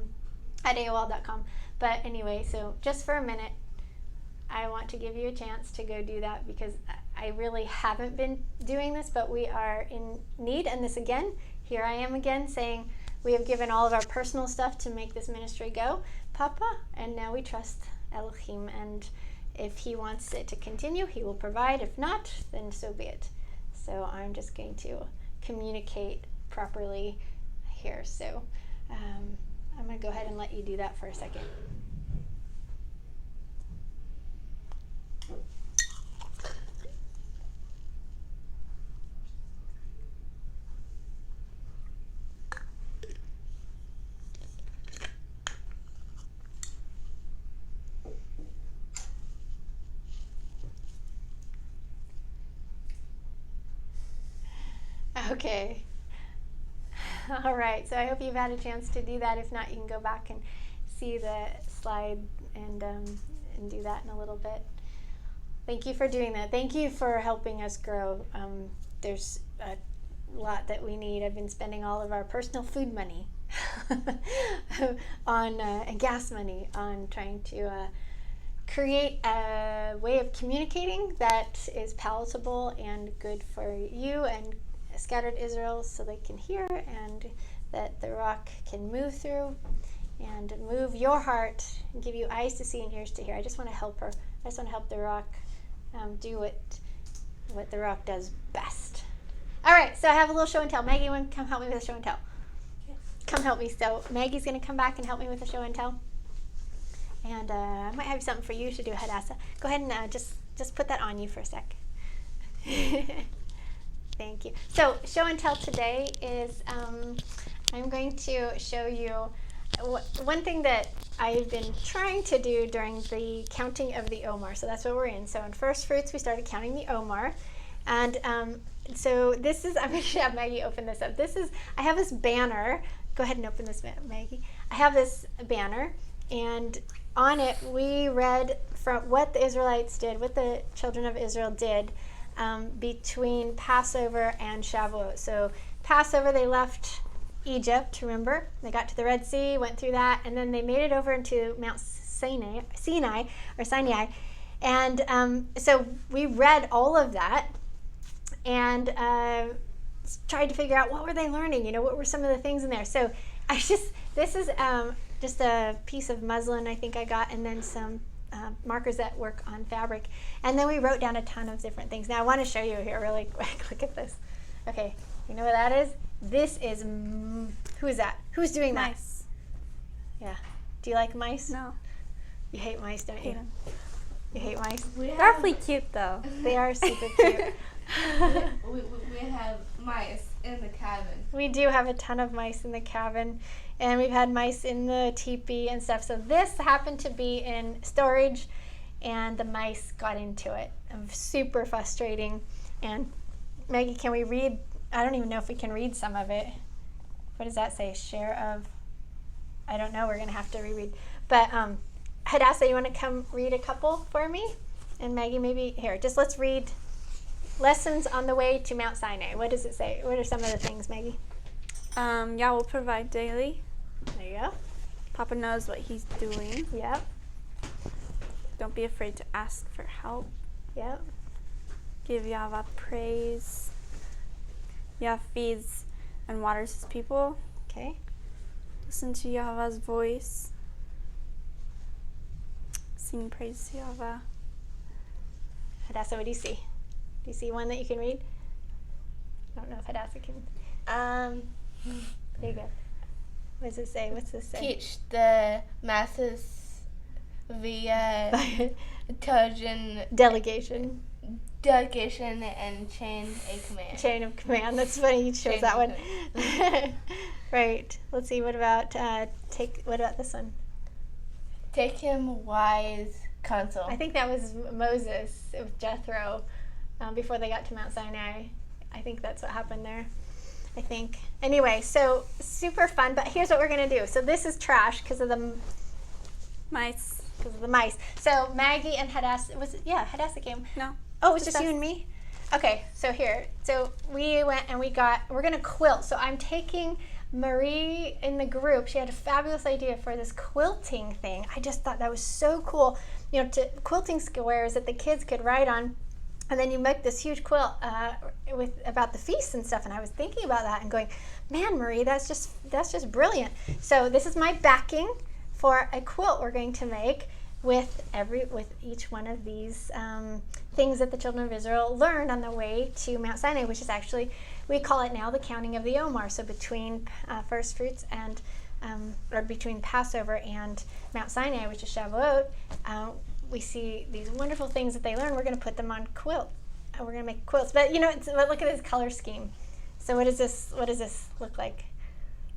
at AOL.com. But anyway, so just for a minute, I want to give you a chance to go do that, because I really haven't been doing this, but we are in need. And this again, here I am again saying we have given all of our personal stuff to make this ministry go, Papa, and now we trust Elohim, and if he wants it to continue, he will provide. If not, then so be it. So I'm just going to communicate properly here. So I'm going to go ahead and let you do that for a second. Okay. All right. So I hope you've had a chance to do that. If not, you can go back and see the slide and do that in a little bit. Thank you for doing that. Thank you for helping us grow. There's lot that we need. I've been spending all of our personal food money on and gas money on trying to create a way of communicating that is palatable and good for you and scattered Israel, so they can hear, and that the rock can move through and move your heart and give you eyes to see and ears to hear. I just want to help her. I just want to help the rock do what the rock does best. All right, so I have a little show and tell. Maggie, you want to come help me with a show and tell? Okay. Come help me. So Maggie's going to come back and help me with a show and tell. And I might have something for you to do, Hadassah. Go ahead and just put that on you for a sec. Thank you. So show and tell today is I'm going to show you one thing that I've been trying to do during the counting of the Omar. So that's what we're in. So in First Fruits, we started counting the Omar. And so this is, I'm going to have Maggie open this up. I have this banner. Go ahead and open this, Maggie. I have this banner, and on it we read from what the Israelites did, what the children of Israel did between Passover and Shavuot. So Passover, they left Egypt, remember? They got to the Red Sea, went through that, and then they made it over into Mount Sinai. And so we read all of that and tried to figure out what were they learning, what were some of the things in there. So this is just a piece of muslin I think I got, and then some markers that work on fabric. And then we wrote down a ton of different things. Now I want to show you here really quick. Look at this. Okay, you know what that is? This is, who is that? Who's doing that? Mice. Yeah. Do you like mice? No. You hate mice, don't you? Hate them. You hate mice? They're awfully cute though. They are super cute. we have mice in the cabin. We do have a ton of mice in the cabin, and we've had mice in the teepee and stuff. So this happened to be in storage, and the mice got into it. Super frustrating. And Maggie, can we read? I don't even know if we can read some of it. What does that say? Share of? I don't know. We're going to have to reread. But Hadassah, you want to come read a couple for me? And Maggie, maybe here. Just let's read lessons on the way to Mount Sinai. What does it say? What are some of the things, Maggie? Yah will provide daily. There you go. Papa knows what he's doing. Yep. Don't be afraid to ask for help. Yep. Give Yahweh praise. Yah feeds and waters his people. Okay. Listen to Yahweh's voice. Sing praise to Yahweh. Hadassah, what do you see? Do you see one that you can read? I don't know if Hadassah can. There you go. What does it say? What's this say? Teach the masses via Delegation. delegation and chain a command. Chain of command. That's funny. You chose that one. Right. Let's see. What about what about this one? Take him wise counsel. I think that was Moses with Jethro before they got to Mount Sinai. I think that's what happened there. I think. Anyway, so super fun. But here's what we're gonna do. So this is trash because of the Mice. Because of the mice. So Maggie and Hadassah Hadassah came. No. Oh, it was just us. you and me? Okay, so here. So we went and we're going to quilt. So I'm taking Marie in the group. She had a fabulous idea for this quilting thing. I just thought that was so cool. To quilting squares that the kids could write on. And then you make this huge quilt about the feasts and stuff. And I was thinking about that and going, man, Marie, that's just brilliant. So this is my backing for a quilt we're going to make with each one of these things that the children of Israel learned on the way to Mount Sinai, which is actually, we call it now the counting of the Omar. So between First Fruits and, or between Passover and Mount Sinai, which is Shavuot, we see these wonderful things that they learn. We're going to put them on quilt. We're going to make quilts. But but look at this color scheme. So what does this look like?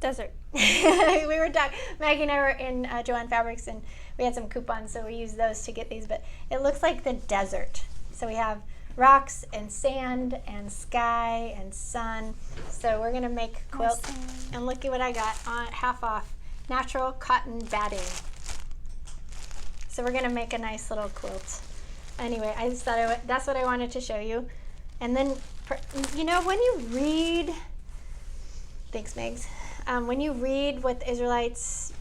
Desert. We were Maggie and I were in Joann Fabrics, and we had some coupons, so we used those to get these. But it looks like the desert. So we have rocks and sand and sky and sun. So we're gonna make quilts. And look at what I got on half off, natural cotton batting. So we're gonna make a nice little quilt. Anyway, I just thought that's what I wanted to show you. And then You know, when you read, thanks, Megs. When you read what the Israelites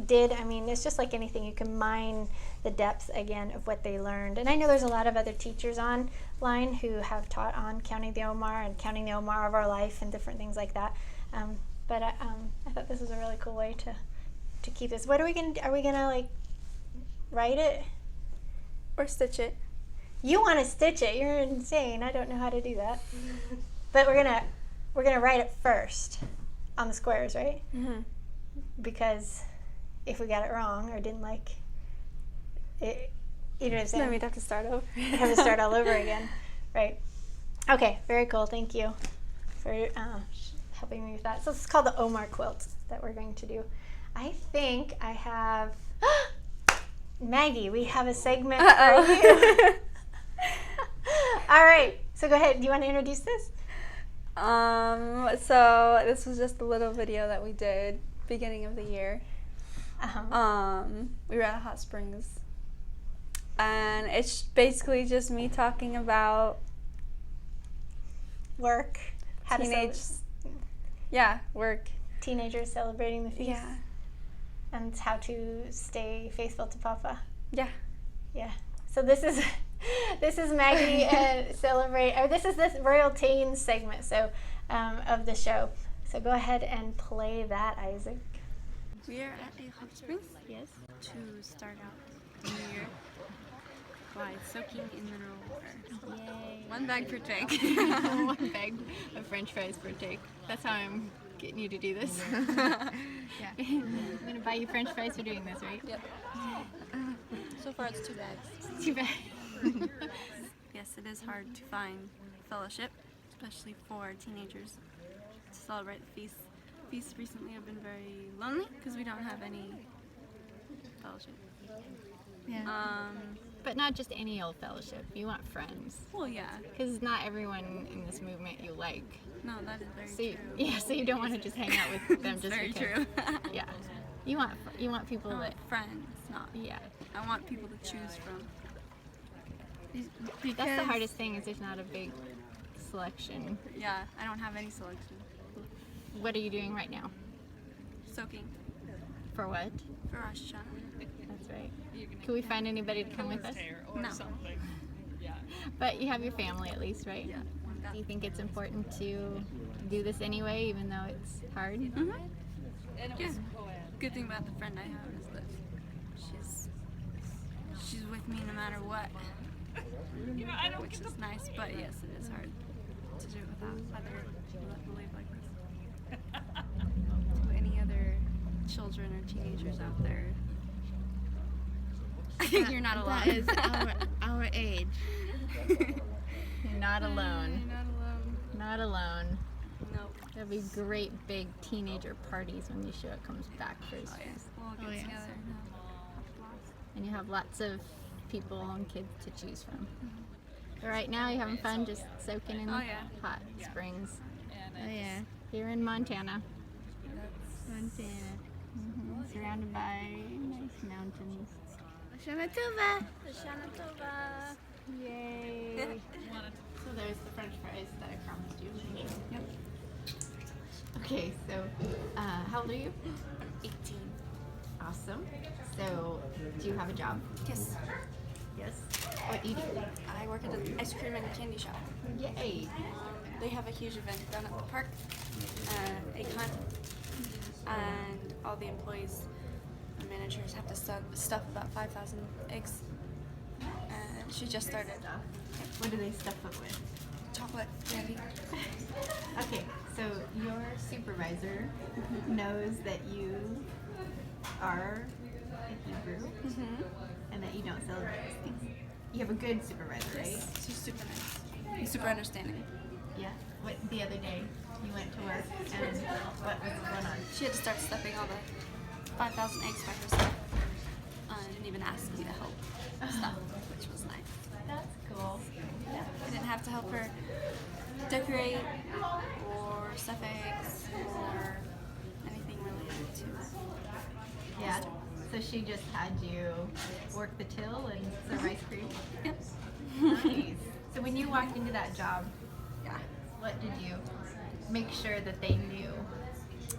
did, I mean, it's just like anything. You can mine the depth again of what they learned. And I know there's a lot of other teachers online who have taught on counting the Omar and counting the Omar of our life and different things like that. But I thought this was a really cool way to keep this. What are we gonna like write it? Or stitch it. You want to stitch it? You're insane. I don't know how to do that. But we're gonna write it first on the squares, right? Mm-hmm. Because if we got it wrong or didn't like it, you know what I'm saying? Then we'd have to start over. We'd have to start all over again, right? Okay, very cool. Thank you for helping me with that. So it's called the Omar quilt that we're going to do. I think I have Maggie. We have a segment for you. All right. So go ahead. Do you want to introduce this? So this was just a little video that we did beginning of the year. We were at a hot springs, and it's basically just me talking about Work. How work. Teenagers celebrating the feast. Yeah. And how to stay faithful to Papa. Yeah. Yeah. So this is Maggie this is this Royal Teens segment of the show. So go ahead and play that, Isaac. We are at a hot springs. Yes. To start out the new year by soaking in mineral water. Yay. 1 bag per take. 1 bag of French fries per take. That's how I'm getting you to do this. Yeah. I'm gonna buy you French fries for doing this, right? Yep. So far it's 2 bags. Too bad. Yes, it is hard to find fellowship, especially for teenagers, to celebrate the feast. Feasts recently have been very lonely because we don't have any fellowship. Yeah. But not just any old fellowship. You want friends. Well, yeah. Because not everyone in this movement you like. No, that is very true. So you don't want to just hang out with them just very because. true. Yeah. You want people I that. want friends, not. Yeah. I want people to choose from. That's the hardest thing is there's not a big selection. Yeah, I don't have any selection. What are you doing right now? Soaking For what? for Rosh Hashanah. That's right. Can we find anybody to come with us? No. But you have your family at least, right? Yeah. Do you think it's important to do this anyway, even though it's hard? Mm-hmm. Yeah. Good thing about the friend I have is that she's with me no matter what. Which is nice, but yes, it is hard to do it without other people that believe like this. To any other children or teenagers out there, you're not alone. That is our age. You're not alone. You're not alone. Not alone. Nope. There'll be great big teenager parties when the show comes back for his Oh feast. yes, we'll get yes. together and have lots. And you have lots of people and kids to choose from. But right now you're having fun just soaking in Oh, yeah. hot springs. Oh yeah. Here in Montana. Montana. Surrounded by nice mountains. Shana Tova. Shana Tova. Yay! So there's the French fries that I promised you. Yep. Okay, so how old are you? 18. Awesome. So do you have a job? Yes. Yes. What do you do? I work at an ice cream and candy shop. Yay! They have a huge event down at the park, egg hunt, and all the employees and managers have to stuff about 5,000 eggs. And she just started. What do they stuff it with? Chocolate candy. Okay, so your supervisor knows that you are a Hebrew and that you don't celebrate these things. You have a good supervisor, right? Yes, she's super nice. And super understanding. Yeah. What the other day you went to work and what was going on? She had to start stuffing all the 5,000 eggs by herself. Didn't even ask me to help stuff, which was nice. That's cool. Yeah, I didn't have to help her decorate or stuff eggs or anything related to. Yeah. So she just had you work the till and serve ice cream? Yep. Nice. So when you walked into that job, tasks? What did you make sure that they knew?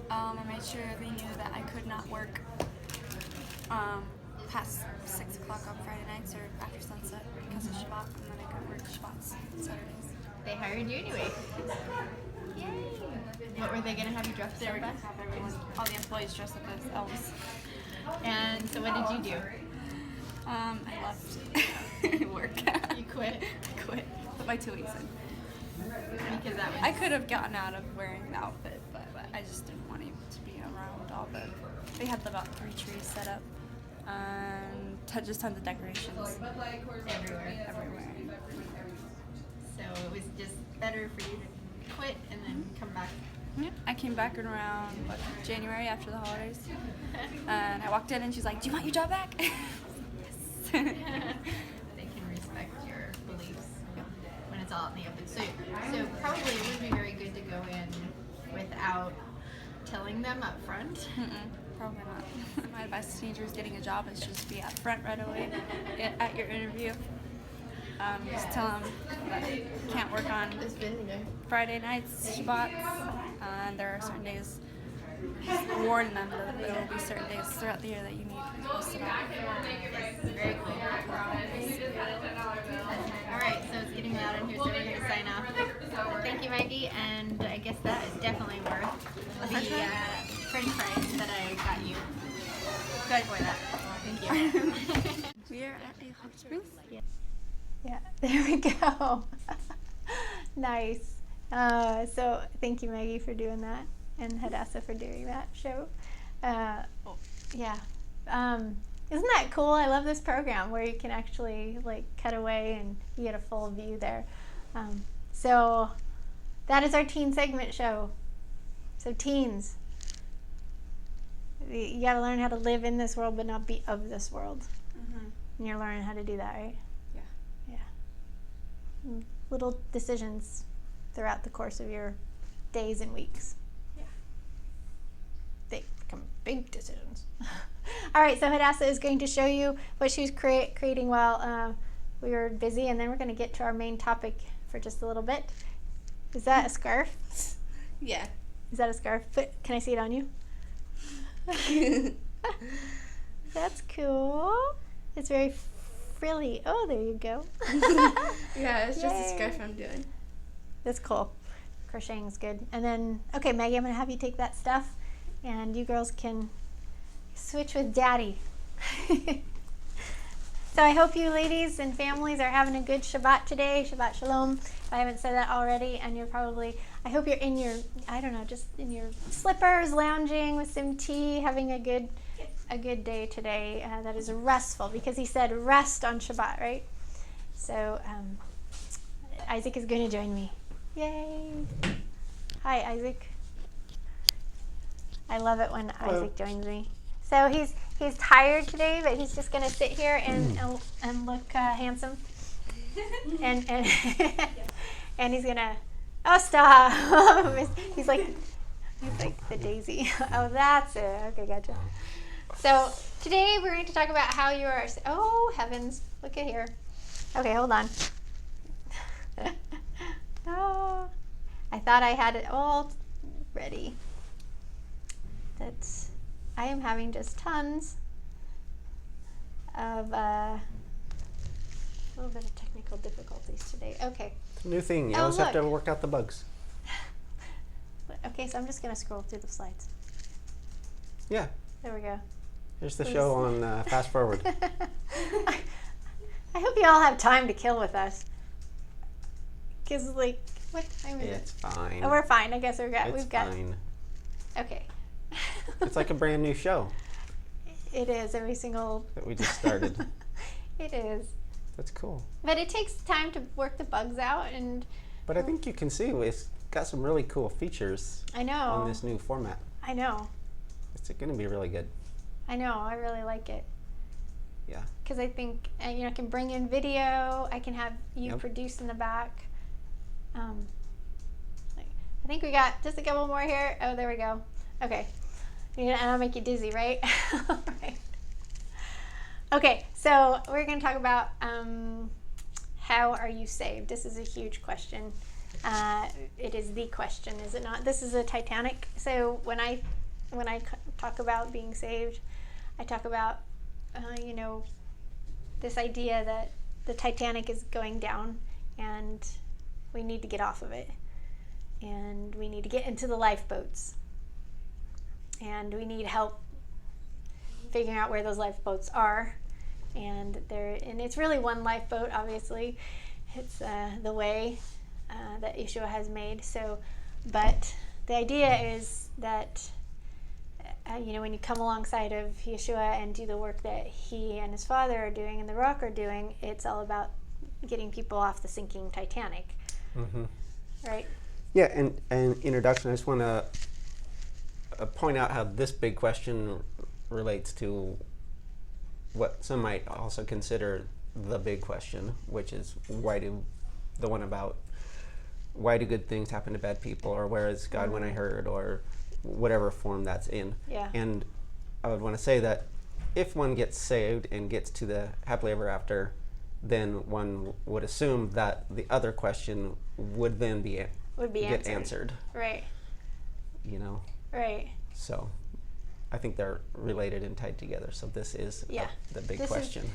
I made sure they knew that I could not work past 6 o'clock on Friday nights or after sunset because of Shabbat, and then I could work Shabbats and Saturdays. They hired you anyway. Yay! What were they gonna have you dressed They were up going as? to have everyone, all the employees dressed up as elves. And so what did you do? I left work. You quit I quit. Put my 2 weeks in. because that was. I could have gotten out of wearing the outfit, but I just didn't want to be around all the. They had about 3 trees set up, and just tons of decorations everywhere. everywhere. So it was just better for you to quit and then come back. Yeah, I came back in around January after the holidays, and I walked in and she's like, "Do you want your job back?" Yes. They can respect your beliefs when it's all out in the open. So probably it would be very good to go in without telling them up front. Probably not. My advice to teenagers getting a job is just be up front right away at your interview. Just tell them that you can't work on Friday nights, Shabbat, and there are certain days. Just warn them that there will be certain days throughout the year that you need to be posted on. Very cool. All right, so it's getting loud in here, so we're going to sign off. Thank you, Maggie, and I guess that is definitely worth the French fries that I got you. Good for that. Thank you. We are at a hot springs. Yeah, there we go. Nice. So thank you, Maggie, for doing that, and Hadassah for doing that show. Yeah. Isn't that cool? I love this program where you can actually like cut away and you get a full view there. So that is our teen segment show. So teens, you got to learn how to live in this world but not be of this world. And you're learning how to do that, right? Little decisions throughout the course of your days and weeks. Yeah. They become big decisions. All right, so Hadassah is going to show you what she was creating while we were busy, and then we're going to get to our main topic for just a little bit. Is that a scarf? Yeah. Is that a scarf? Can I see it on you? That's cool. It's very frilly. Oh, there you go. Yeah, it's just a Yay. scarf I'm doing. That's cool. Crocheting's good. And then, okay, Maggie, I'm going to have you take that stuff, and you girls can switch with Daddy. So I hope you ladies and families are having a good Shabbat today. Shabbat Shalom, if I haven't said that already. And you're probably, I hope you're in your, I don't know, just in your slippers, lounging with some tea, having a good day today that is restful, because he said rest on Shabbat, right? So Isaac is going to join me. Yay! Hi, Isaac. I love it when Isaac joins me. So he's tired today, but he's just going to sit here and look handsome. and and he's going to, oh, stop. he's like the daisy. Oh, that's it. Okay, gotcha. So today we're going to talk about how you are, oh heavens, look at here. Okay, hold on. Oh, I thought I had it all ready. I am having just tons of a little bit of technical difficulties today. Okay. New thing. You Oh, always have to look. work out the bugs. Okay, so I'm just going to scroll through the slides. Yeah. There we go. Here's the Please. show on fast forward. I hope you all have time to kill with us. Because, like, what time is It's it? fine. Oh, we're fine. I guess we've It's got. fine. Okay. It's like a brand new show It is every single. that we just started. It is, That's cool. but it takes time to work the bugs out, and But I think you can see it's got some really cool features I know. on this new format. I know. It's going to be really good. I know. I really like it. Yeah. Because I think I can bring in video. I can have you Yep. produce in the back. I think we got just a couple more here. Oh, there we go. Okay. Yeah, and I'll make you dizzy, right? Right. Okay, so we're going to talk about how are you saved? This is a huge question. It is the question, is it not? This is a Titanic. So when I talk about being saved, I talk about this idea that the Titanic is going down and we need to get off of it, and we need to get into the lifeboats, and we need help figuring out where those lifeboats are. And it's really one lifeboat, obviously. It's the way that Yeshua has made. So, but the idea is that when you come alongside of Yeshua and do the work that he and his Father are doing and the Rock are doing, it's all about getting people off the sinking Titanic. Mm-hmm. Right? Yeah, and introduction, I just want to point out how this big question relates to what some might also consider the big question, which is why do good things happen to bad people, or where is God when I heard, or whatever form that's in. Yeah. And I would want to say that if one gets saved and gets to the happily ever after, then one would assume that the other question would then get answered. Right. Right. So I think they're related and tied together. So this is the big question.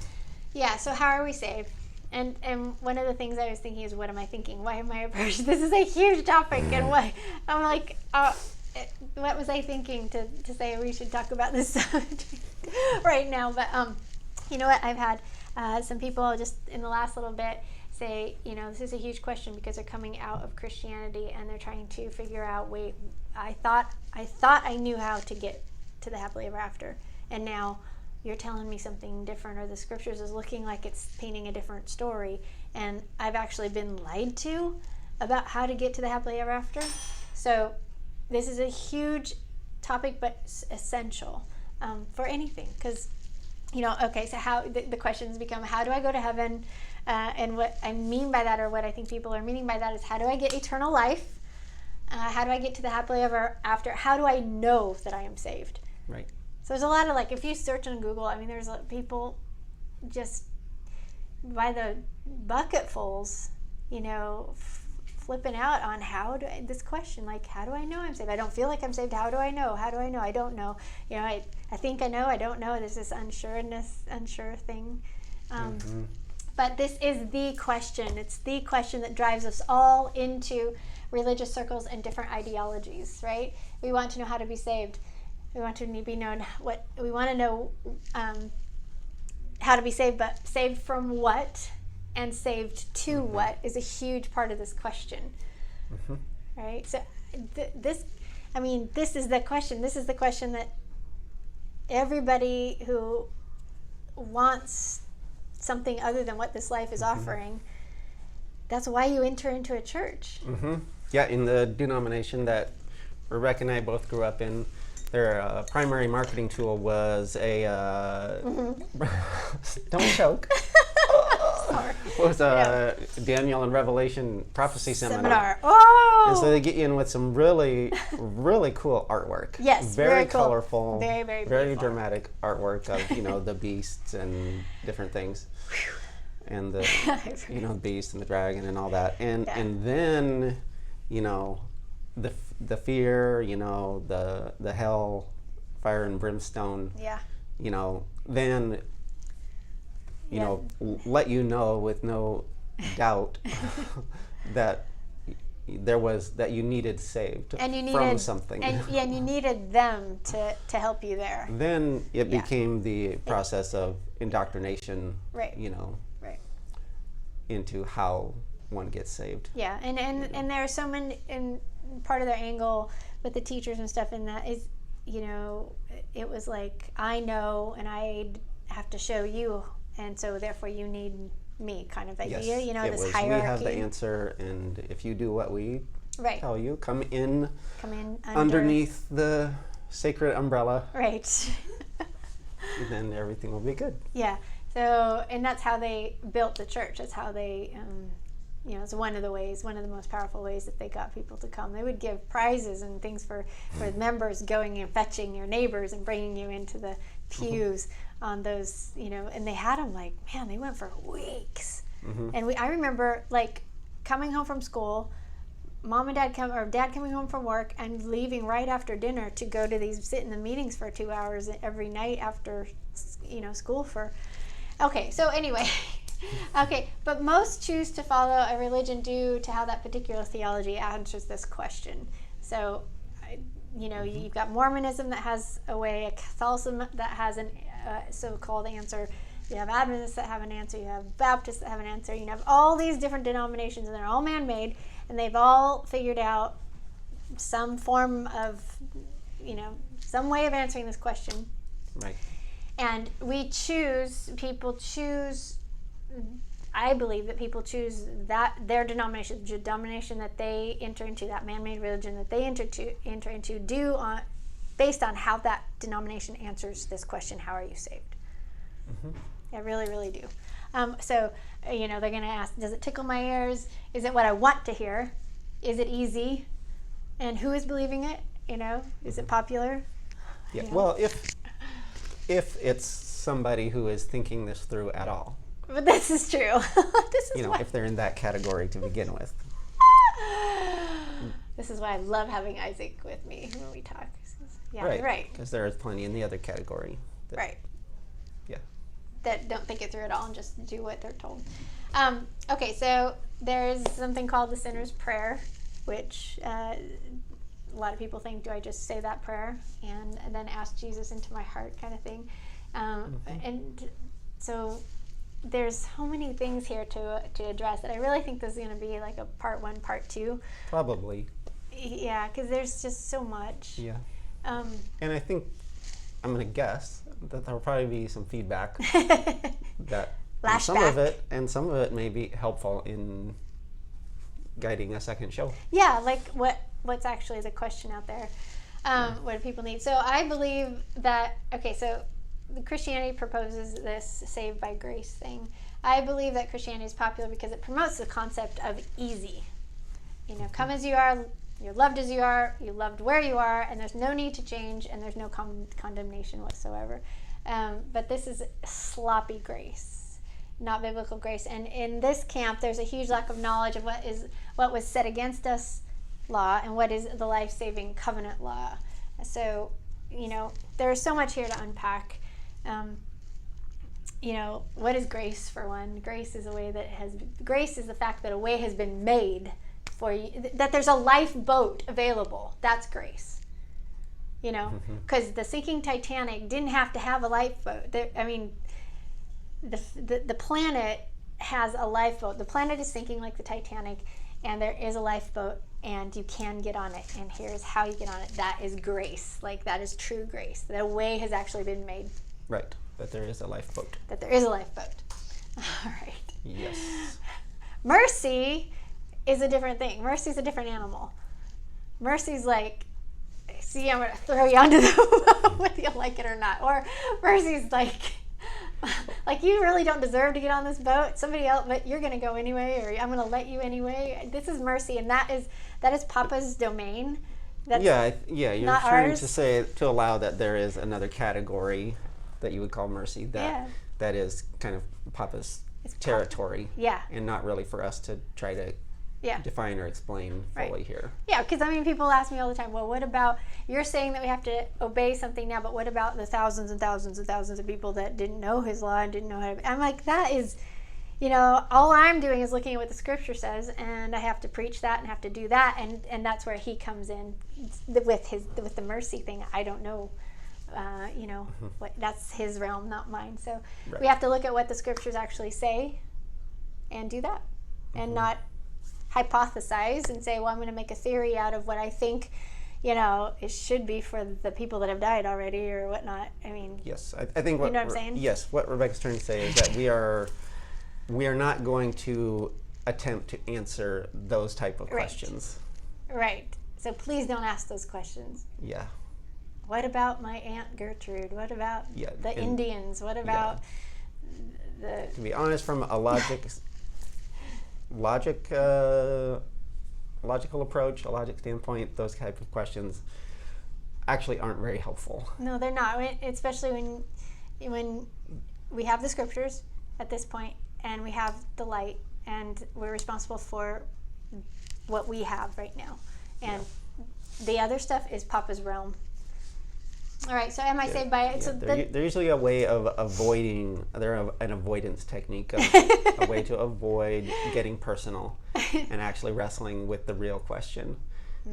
So how are we saved? And one of the things I was thinking is, what am I thinking? Why am I approaching? This is a huge topic, and why I'm like, what was I thinking to say we should talk about this subject right now? But you know what? I've had some people just in the last little bit say, this is a huge question because they're coming out of Christianity and they're trying to figure out, wait, I thought I knew how to get to the happily ever after, and now you're telling me something different, or the scriptures is looking like it's painting a different story, and I've actually been lied to about how to get to the happily ever after. So this is a huge topic, but essential for anything, because so how the questions become, how do I go to heaven, and what I mean by that, or what I think people are meaning by that, is how do I get eternal life, how do I get to the happily ever after, how do I know that I am saved? Right. So there's a lot of, if you search on Google, there's people just by the bucketfuls, flipping out on this question, how do I know I'm saved? I don't feel like I'm saved. How do I know? How do I know? I don't know. I think I know. I don't know. There's this unsure thing. But this is the question. It's the question that drives us all into religious circles and different ideologies, right? We want to know how to be saved. We want to be known we want to know how to be saved, but saved from what and saved to what is a huge part of this question, right? So this is the question. This is the question that everybody who wants something other than what this life is offering, that's why you enter into a church. Yeah, in the denomination that Rebekah and I both grew up in, their primary marketing tool was a don't choke. Was a Daniel and Revelation prophecy seminar. Oh! And so they get you in with some really, really cool artwork. Yes, very cool. Colorful, very, very, very beautiful. dramatic artwork of the beasts and different things, and the beast and the dragon and all that, and then the fear, the hell, fire and brimstone. Yeah. Then let you know with no doubt that you needed saved from something. And you needed them to help you there. Then it became the process of indoctrination, right. Right. Into how one gets saved. Yeah, and there are so many, and part of their angle with the teachers and stuff in that is, it was like, I know and I have to show you, and so therefore you need me kind of idea, this hierarchy. We have the answer, and if you do what we tell you, come in underneath the sacred umbrella. Right. And then everything will be good. Yeah. So, and that's how they built the church. That's how they, it's one of the most powerful ways that they got people to come. They would give prizes and things for members going and fetching your neighbors and bringing you into the pews on those, and they had them they went for weeks. And I remember coming home from school, mom and dad dad coming home from work and leaving right after dinner to go to sit in the meetings for 2 hours every night after, school for. Okay, so anyway, okay, but most choose to follow a religion due to how that particular theology answers this question. So, you've got Mormonism that has a way, a Catholicism that has a so-called answer. You have Adventists that have an answer. You have Baptists that have an answer. You have all these different denominations, and they're all man-made, and they've all figured out some form of, some way of answering this question. Right. And people choose, I believe that people choose that their denomination, the denomination that they enter into, that man-made religion that they enter into, based on how that denomination answers this question, how are you saved? Mm-hmm. I really, really do. So, they're going to ask, does it tickle my ears? Is it what I want to hear? Is it easy? And who is believing it? Is it popular? Yeah. Well, if it's somebody who is thinking this through at all. But this is true. If they're in that category to begin with. This is why I love having Isaac with me when we talk. Yeah, right. You're right. Because there is plenty in the other category. Right. Yeah. That don't think it through at all and just do what they're told. Okay, so there's something called the sinner's prayer, which a lot of people think, do I just say that prayer and then ask Jesus into my heart kind of thing? And so there's so many things here to address that I really think this is going to be like a part 1, part 2. Probably. Yeah, because there's just so much. Yeah. And I think, I'm going to guess that there'll probably be some feedback that some of it may be helpful in guiding a second show. Yeah, like what's actually the question out there? What do people need? So I believe that, so Christianity proposes this saved by grace thing. I believe that Christianity is popular because it promotes the concept of easy. Come as you are, you're loved as you are, you're loved where you are, and there's no need to change, and there's no condemnation whatsoever. But this is sloppy grace, not biblical grace. And in this camp, there's a huge lack of knowledge of what was set against us law and what is the life-saving covenant law. So, there's so much here to unpack. What is grace for one? Grace is grace is the fact that a way has been made for you, that there's a lifeboat available. That's grace. Because the sinking Titanic didn't have to have a lifeboat. The planet has a lifeboat. The planet is sinking like the Titanic, and there is a lifeboat, and you can get on it. And here's how you get on it. That is grace. Like, that is true grace. That a way has actually been made. Right. That there is a lifeboat. That there is a lifeboat. All right. Yes. Mercy is a different thing. Mercy is a different animal. Mercy's like, see, I'm going to throw you onto the boat whether you like it or not. Or mercy's like you really don't deserve to get on this boat. Somebody else, but you're going to go anyway, or I'm going to let you anyway. This is mercy, and that is Papa's domain. That's you're not trying ours. to allow that there is another category that you would call mercy that is kind of Papa's territory. Yeah. And not really for us to try to define or explain fully here. Yeah, because people ask me all the time, well, what about, you're saying that we have to obey something now, but what about the thousands and thousands and thousands of people that didn't know his law and didn't know how to, I'm like, that is, all I'm doing is looking at what the scripture says, and I have to preach that and have to do that, and that's where he comes in with the mercy thing. I don't know. That's his realm, not mine. So we have to look at what the scriptures actually say and do that, and not hypothesize and say, well, I'm going to make a theory out of what I think it should be for the people that have died already or whatnot. I mean, yes, I think what I'm saying? Yes, what Rebekah's trying to say is that we are not going to attempt to answer those type of questions. Right. So please don't ask those questions. Yeah. What about my Aunt Gertrude? What about the Indians? What about the... To be honest, from a logical approach, a logic standpoint, those type of questions actually aren't very helpful. No, they're not. Especially when we have the scriptures at this point, and we have the light, and we're responsible for what we have right now. And the other stuff is Papa's realm. All right, so am I saved by it? So they're usually a way of avoiding, they're an avoidance technique, of a way to avoid getting personal and actually wrestling with the real question.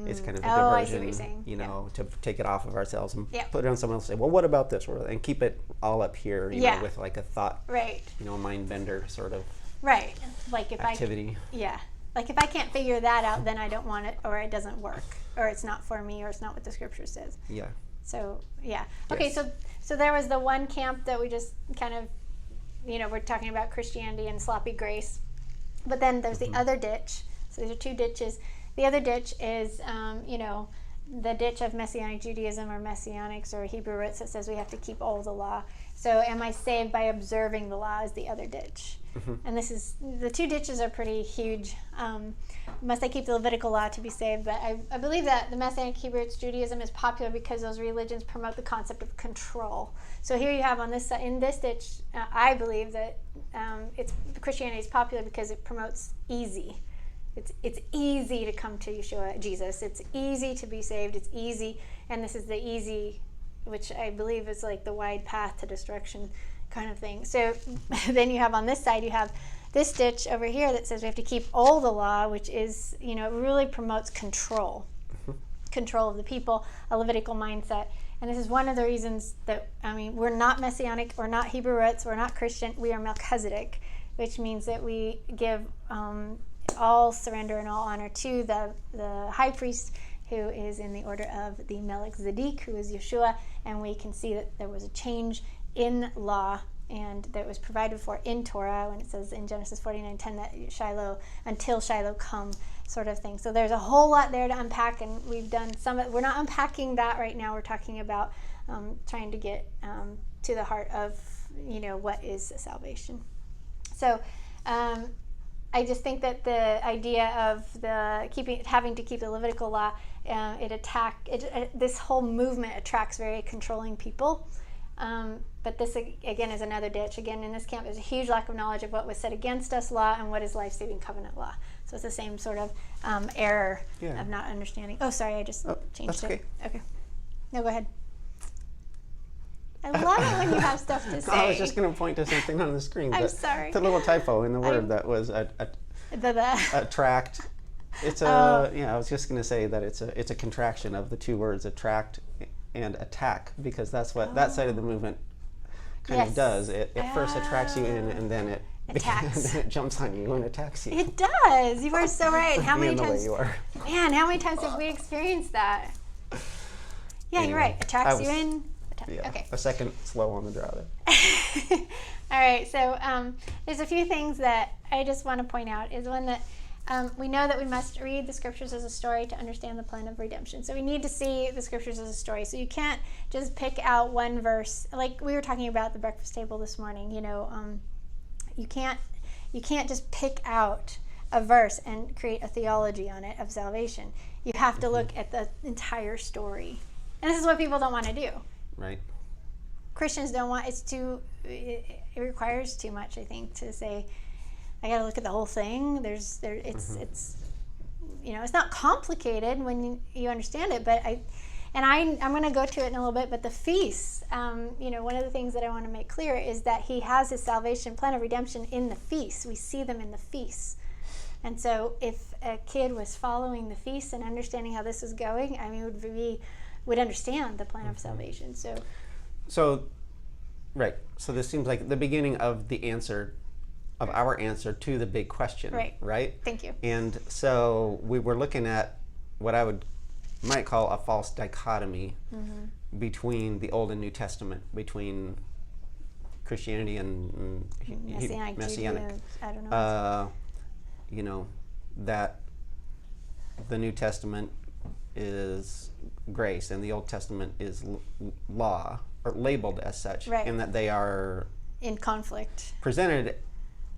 It's kind of a Oh, I see what you're diversion, saying. you know, to take it off of ourselves and Yeah. put it on someone else and say, well, what about this? And keep it all up here, you Yeah. know, with like a thought, Right, you know, mind bender sort of right. Like if activity. Like if I can't figure that out, then I don't want it, or it doesn't work, or it's not for me, or it's not what the scripture says. Yeah. So yeah. Okay, Yes. so there was the one camp that we just kind of, you know, we're talking about Christianity and sloppy grace, but then there's the other ditch. So these are two ditches. The other ditch is, you know, the ditch of Messianic Judaism or Messianics or Hebrew roots that says we have to keep all the law. So am I saved by observing the law is the other ditch. And this is, the two ditches are pretty huge. Must I keep the Levitical law to be saved? But I believe that the Messianic Hebrew roots Judaism is popular because those religions promote the concept of control. So here you have on this side, in this ditch, I believe that Christianity is popular because it promotes easy. It's easy to come to Yeshua, Jesus. It's easy to be saved. It's easy, and this is the easy, which I believe is like the wide path to destruction kind of thing. So then you have on this side, you have this ditch over here that says we have to keep all the law, which is, you know, it really promotes control of the people, a Levitical mindset. And this is one of the reasons that, I mean, we're not Messianic, we're not Hebrew roots, we're not Christian, we are Melech Tzadek, which means that we give all surrender and all honor to the high priest, who is in the order of the Melech Tzadek, who is Yeshua, and we can see that there was a change in law and that was provided for in Torah when it says in Genesis 49:10 that Shiloh, until Shiloh come, sort of thing. So there's a whole lot there to unpack, and we've done we're not unpacking that right now. We're talking about trying to get to the heart of, you know, what is salvation. So I just think that the idea of having to keep the Levitical law, this whole movement attracts very controlling people. But this again is another ditch. Again, in this camp, there's a huge lack of knowledge of what was said against us law and what is life-saving covenant law. So it's the same sort of error of not understanding. Oh, sorry, I just changed that's it. Okay. No, go ahead. I love it when you have stuff to say. I was just going to point to something on the screen. I'm sorry. The little typo in the word that was attract. It's a I was just going to say that it's a contraction of the two words attract and attack, because that's what that side of the movement kind of does. It first attracts you in, and then it attacks. and then it jumps on you and attacks you. It does. You are so right. How many Being the way times? you are. Man, how many times have we experienced that? Yeah, you're right. Attracts you in. Yeah. Okay. A second slow on the draw there. All right. So there's a few things that I just want to point out. Is one that we know that we must read the scriptures as a story to understand the plan of redemption. So we need to see the scriptures as a story. So you can't just pick out one verse, like we were talking about the breakfast table this morning. You know, you can't just pick out a verse and create a theology on it of salvation. You have to look at the entire story, and this is what people don't want to do. Right. Christians don't want. It requires too much, I think, to say I got to look at the whole thing. It's you know, it's not complicated when you understand it, but I'm going to go to it in a little bit. But the feasts, you know, one of the things that I want to make clear is that He has His salvation plan of redemption in the feasts. We see them in the feasts, and so if a kid was following the feasts and understanding how this is going, I mean, would understand the plan of salvation. So right. So this seems like the beginning of the answer, of our answer to the big question. Right? Thank you. And so we were looking at what I might call a false dichotomy between the Old and New Testament, between Christianity and Messianic. I don't know. You know, that the New Testament is grace and the Old Testament is law, or labeled as such, and that they are in conflict, presented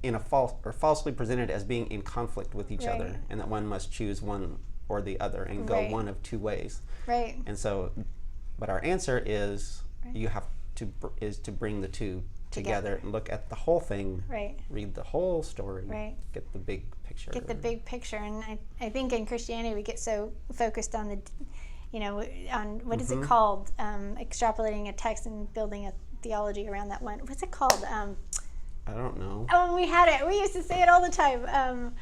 in a falsely presented as being in conflict with each other, and that one must choose one or the other and go one of two ways. And so, but our answer is you have to bring the two together and look at the whole thing, Right. read the whole story, Right. get the big picture. Get the big picture. And I think in Christianity we get so focused on the, on what is it called? Extrapolating a text and building a theology around that one. What's it called? I don't know. Oh, we had it. We used to say it all the time.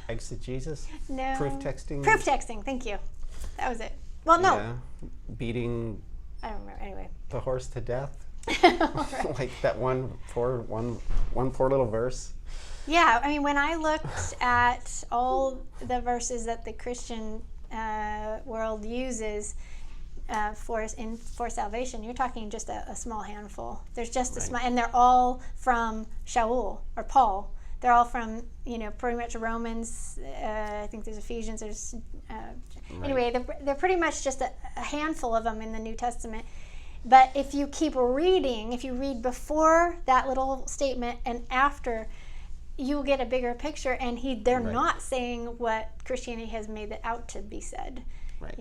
Exegesis? No. Proof texting? Proof texting. Thank you. That was it. Well, no. Yeah. Beating I don't remember. Anyway. the horse to death. Right. Like that one poor little verse. Yeah, I mean, when I looked at all the verses that the Christian world uses for salvation, you're talking just a small handful. There's just a small, and they're all from Shaul or Paul. They're all from, pretty much Romans. I think there's Ephesians. There's anyway, they're pretty much just a handful of them in the New Testament. But if you keep reading, if you read before that little statement and after, you'll get a bigger picture. And they're not saying what Christianity has made it out to be said. Right.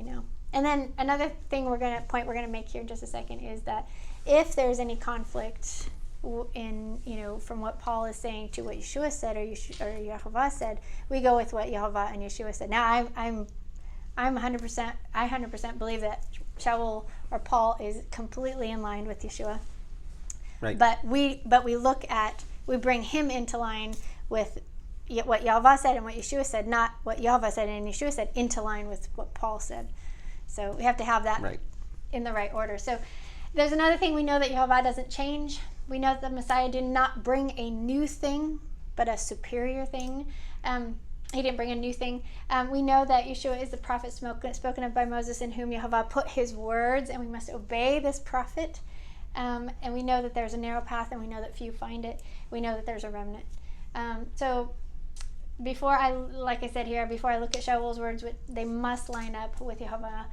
And then another thing we're going to make here in just a second is that if there's any conflict in from what Paul is saying to what Yeshua said or Yehovah said, we go with what Yehovah and Yeshua said. Now I'm 100%. I 100% believe that Shaul or Paul is completely in line with Yeshua. Right. But we bring him into line with what Yehovah said and what Yeshua said, not what Yehovah said and Yeshua said, into line with what Paul said. So we have to have that in the right order. So there's another thing. We know that Yehovah doesn't change. We know that the Messiah did not bring a new thing, but a superior thing. He didn't bring a new thing. We know that Yeshua is the prophet spoken of by Moses, in whom Yehovah put his words, and we must obey this prophet. And we know that there's a narrow path, and we know that few find it. We know that there's a remnant. So before I look at Shaul's words, they must line up with Yehovah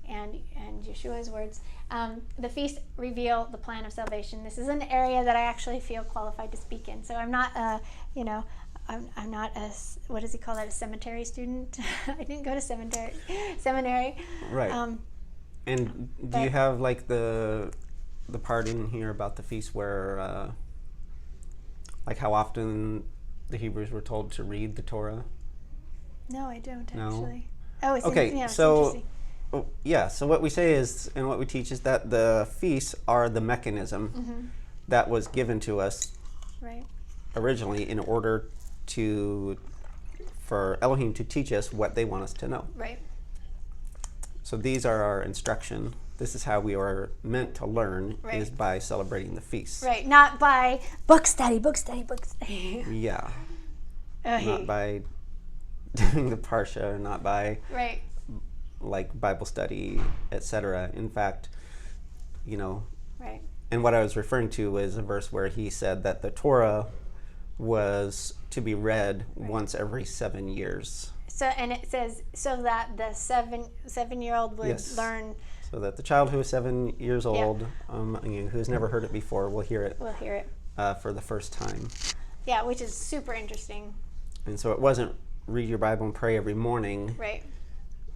and Yeshua's words. The feast reveal the plan of salvation. This is an area that I actually feel qualified to speak in. So I'm not I'm not a, what does he call that, a cemetery student? I didn't go to seminary. Right. And do you have like the part in here about the feast where like how often the Hebrews were told to read the Torah? No, I don't No? actually. Oh, it's Okay, it's so interesting. so what we say is, and what we teach is that the feasts are the mechanism that was given to us Right. originally in order for Elohim to teach us what they want us to know. Right. So these are our instruction. This is how we are meant to learn, is by celebrating the feasts. Right. Not by book study. Yeah. Not by doing the Parsha, not by Right. like Bible study, etc. In fact, Right. and what I was referring to was a verse where he said that the Torah was to be read once every 7 years. So, and it says so that the seven-year-old would learn. So that the child who is 7 years old, who has never heard it before, will hear it. Will hear it. For the first time. Yeah, which is super interesting. And so it wasn't read your Bible and pray every morning. Right.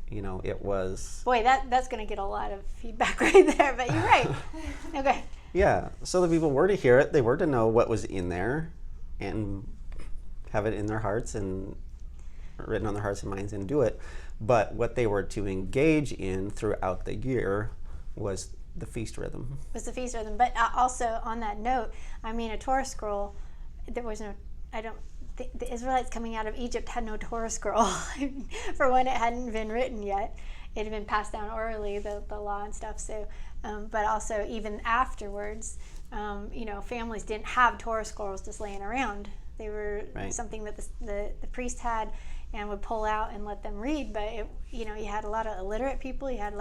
It was. Boy, that's going to get a lot of feedback right there, but you're right. Okay. Yeah. So the people were to hear it. They were to know what was in there and have it in their hearts and written on their hearts and minds and do it. But what they were to engage in throughout the year was the feast rhythm. Was the feast rhythm. But also on that note, a Torah scroll, there was no, the Israelites coming out of Egypt had no Torah scroll. For one, it hadn't been written yet. It had been passed down orally, the law and stuff. So, but also even afterwards, families didn't have Torah scrolls just laying around. They were something that the priest had and would pull out and let them read. But you had a lot of illiterate people. You had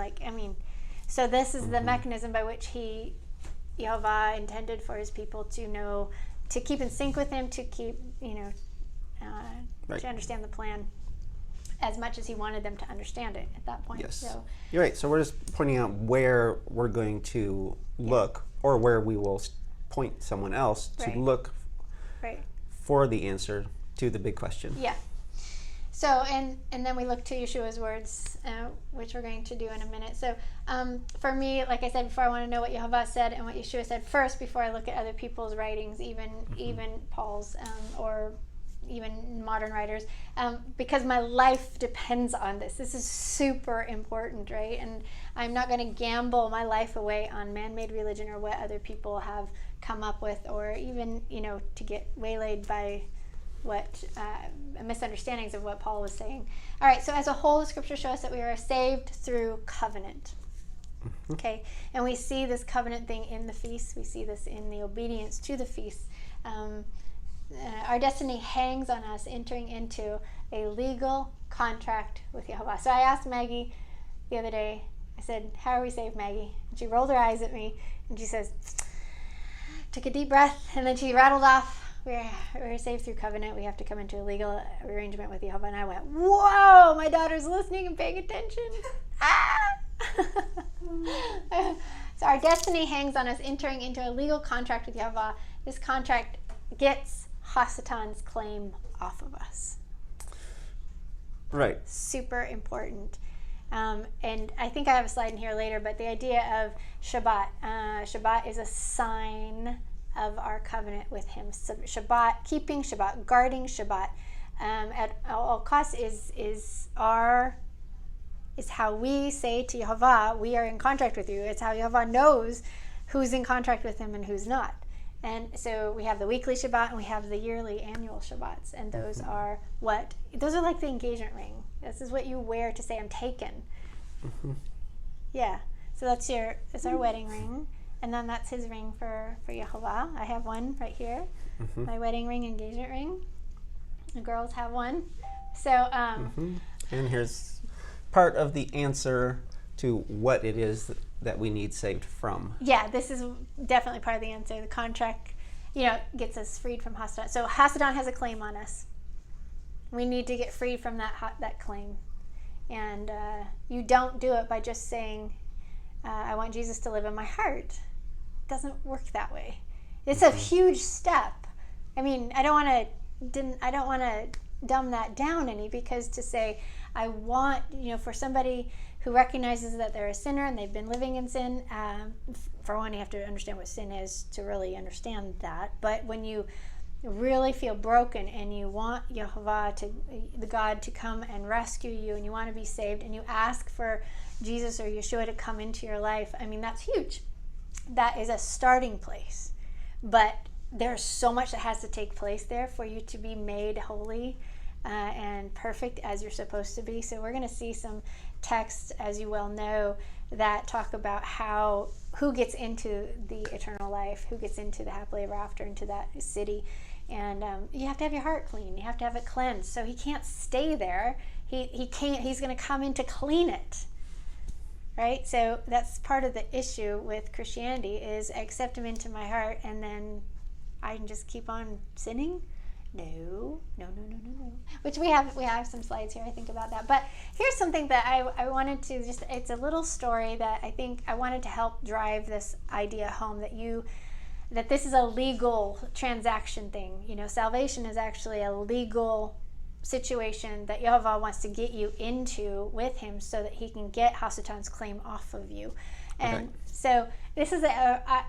so this is the mechanism by which Yehovah intended for his people to know, to keep in sync with him, to keep to understand the plan as much as he wanted them to understand it at that point. Yes. So you're right. So we're just pointing out where we're going to look, or where we will point someone else to look for the answer to the big question. Yeah. So, and then we look to Yeshua's words, which we're going to do in a minute. So, for me, like I said before, I want to know what Yehovah said and what Yeshua said first before I look at other people's writings, even Paul's, or even modern writers, because my life depends on this. This is super important, right? And I'm not going to gamble my life away on man-made religion or what other people have come up with, or even, to get waylaid by what misunderstandings of what Paul was saying. All right, so as a whole, the scripture shows us that we are saved through covenant. Okay, and we see this covenant thing in the feast. We see this in the obedience to the feast. Our destiny hangs on us entering into a legal contract with Yehovah. So I asked Maggie the other day, I said, how are we saved, Maggie? And she rolled her eyes at me, and she says, took a deep breath, and then she rattled off, we're saved through covenant. We have to come into a legal arrangement with Yehovah. And I went, whoa, my daughter's listening and paying attention. So our destiny hangs on us entering into a legal contract with Yehovah. This contract gets Hasatan's claim off of us. Right. Super important. And I think I have a slide in here later, but the idea of Shabbat. Shabbat is a sign of our covenant with him. So Shabbat, keeping Shabbat, guarding Shabbat, at all costs is how we say to Yehovah, we are in contract with you. It's how Yehovah knows who's in contract with him and who's not. And so we have the weekly Shabbat and we have the yearly annual Shabbats, and those are those are like the engagement ring. This is what you wear to say I'm taken. Yeah. So that's our wedding ring, and then that's his ring for Yehovah. I have one right here, my wedding ring, engagement ring. The girls have one. So and here's part of the answer to what it is that we need saved from. Yeah, this is definitely part of the answer. The contract, gets us freed from Hasatan. So Hasatan has a claim on us. We need to get freed from that claim. And you don't do it by just saying, I want Jesus to live in my heart. It doesn't work that way. It's a huge step. I mean, I don't want to dumb that down any, because to say, I want, for somebody who recognizes that they're a sinner and they've been living in sin, for one, you have to understand what sin is to really understand that. But when you really feel broken and you want Yehovah, the God, to come and rescue you, and you want to be saved, and you ask for Jesus or Yeshua to come into your life, I mean, that's huge. That is a starting place. But there's so much that has to take place there for you to be made holy and perfect as you're supposed to be. So we're going to see some texts, as you well know, that talk about who gets into the eternal life, who gets into the happily ever after, into that city. And you have to have your heart clean. You have to have it cleansed. So he can't stay there. He can't. He's going to come in to clean it. Right? So that's part of the issue with Christianity, is I accept him into my heart and then I can just keep on sinning. No. Which we have some slides here, I think, about that. But here's something that I wanted to it's a little story that I think I wanted to help drive this idea home, that this is a legal transaction thing. Salvation is actually a legal situation that Yehovah wants to get you into with him so that he can get Hasatan's claim off of you. And so this is I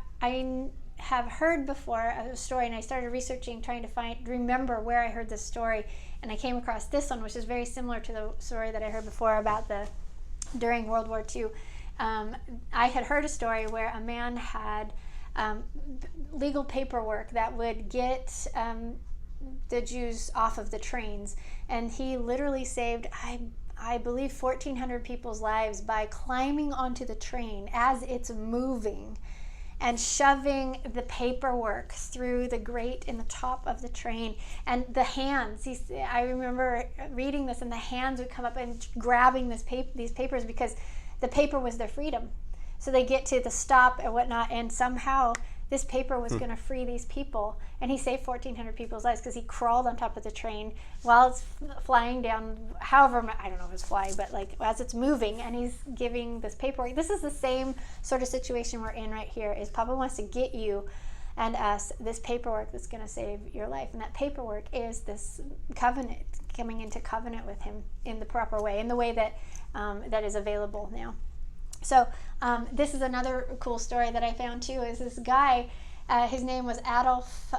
have heard before a story, and I started researching, trying to remember where I heard this story, and I came across this one, which is very similar to the story that I heard before about during World War II. I had heard a story where a man had legal paperwork that would get the Jews off of the trains, and he literally saved, I believe, 1,400 people's lives by climbing onto the train as it's moving and shoving the paperwork through the grate in the top of the train. And the hands, I remember reading this, and the hands would come up and grabbing these papers, because the paper was their freedom. So they get to the stop and whatnot, and somehow this paper was going to free these people. And he saved 1,400 people's lives because he crawled on top of the train while it's flying down, however, I don't know if it's flying, but as it's moving, and he's giving this paperwork. This is the same sort of situation we're in right here, is Papa wants to get you and us this paperwork that's going to save your life. And that paperwork is this covenant coming into covenant with him in the proper way, in the way that that is available now. So this is another cool story that I found too. Is this guy? His name was Adolf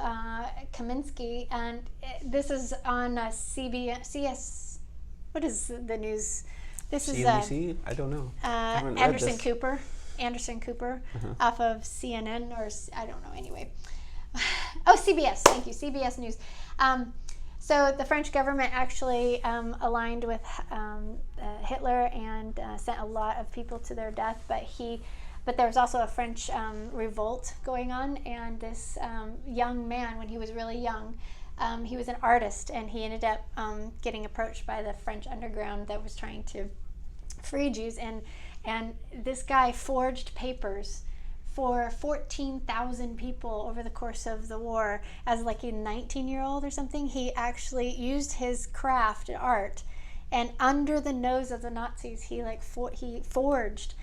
Kaminsky, and this is on CBS. What is the news? This CNBC? I don't know. I haven't read Anderson this. Cooper. Anderson Cooper off of CNN, or I don't know, anyway. Oh, CBS, thank you, CBS News. So the French government actually aligned with Hitler and sent a lot of people to their death, but there was also a French revolt going on, and this young man, when he was really young, he was an artist, and he ended up getting approached by the French underground that was trying to free Jews, and this guy forged papers for 14,000 people over the course of the war. As like a 19-year-old or something, he actually used his craft and art, and under the nose of the Nazis, he forged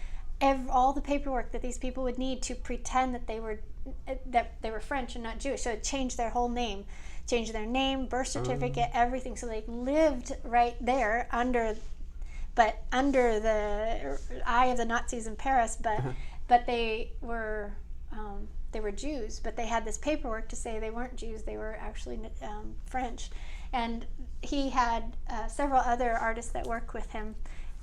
all the paperwork that these people would need to pretend that they were French and not Jewish. So it changed their whole name, changed their name, birth certificate, everything. So they lived right there under the eye of the Nazis in Paris, but they were Jews, but they had this paperwork to say they weren't Jews, they were actually French. And he had several other artists that worked with him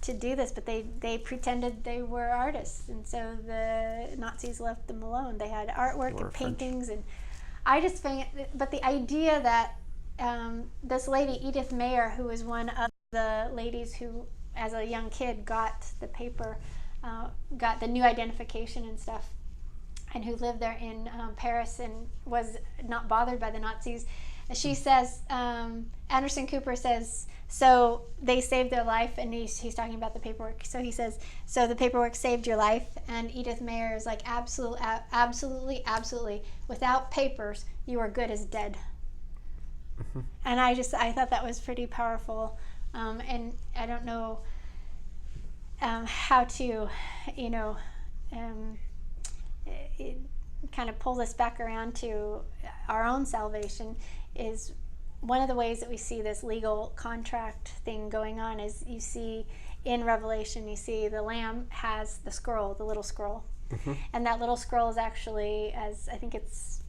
to do this, but they pretended they were artists, and so the Nazis left them alone. They had artwork and paintings, and I just think, but the idea that this lady, Edith Mayer, who was one of the ladies who, as a young kid, got the paper, got the new identification and stuff, and who lived there in Paris and was not bothered by the Nazis. She says, Anderson Cooper says, so they saved their life, and he's talking about the paperwork. So he says, so the paperwork saved your life, and Edith Mayer is like, absolutely. Without papers, you are good as dead. And I thought that was pretty powerful, and I don't know how to, kind of pull this back around to our own salvation. Is one of the ways that we see this legal contract thing going on is you see in Revelation, you see the Lamb has the scroll, the little scroll. And that little scroll is actually, as I think it's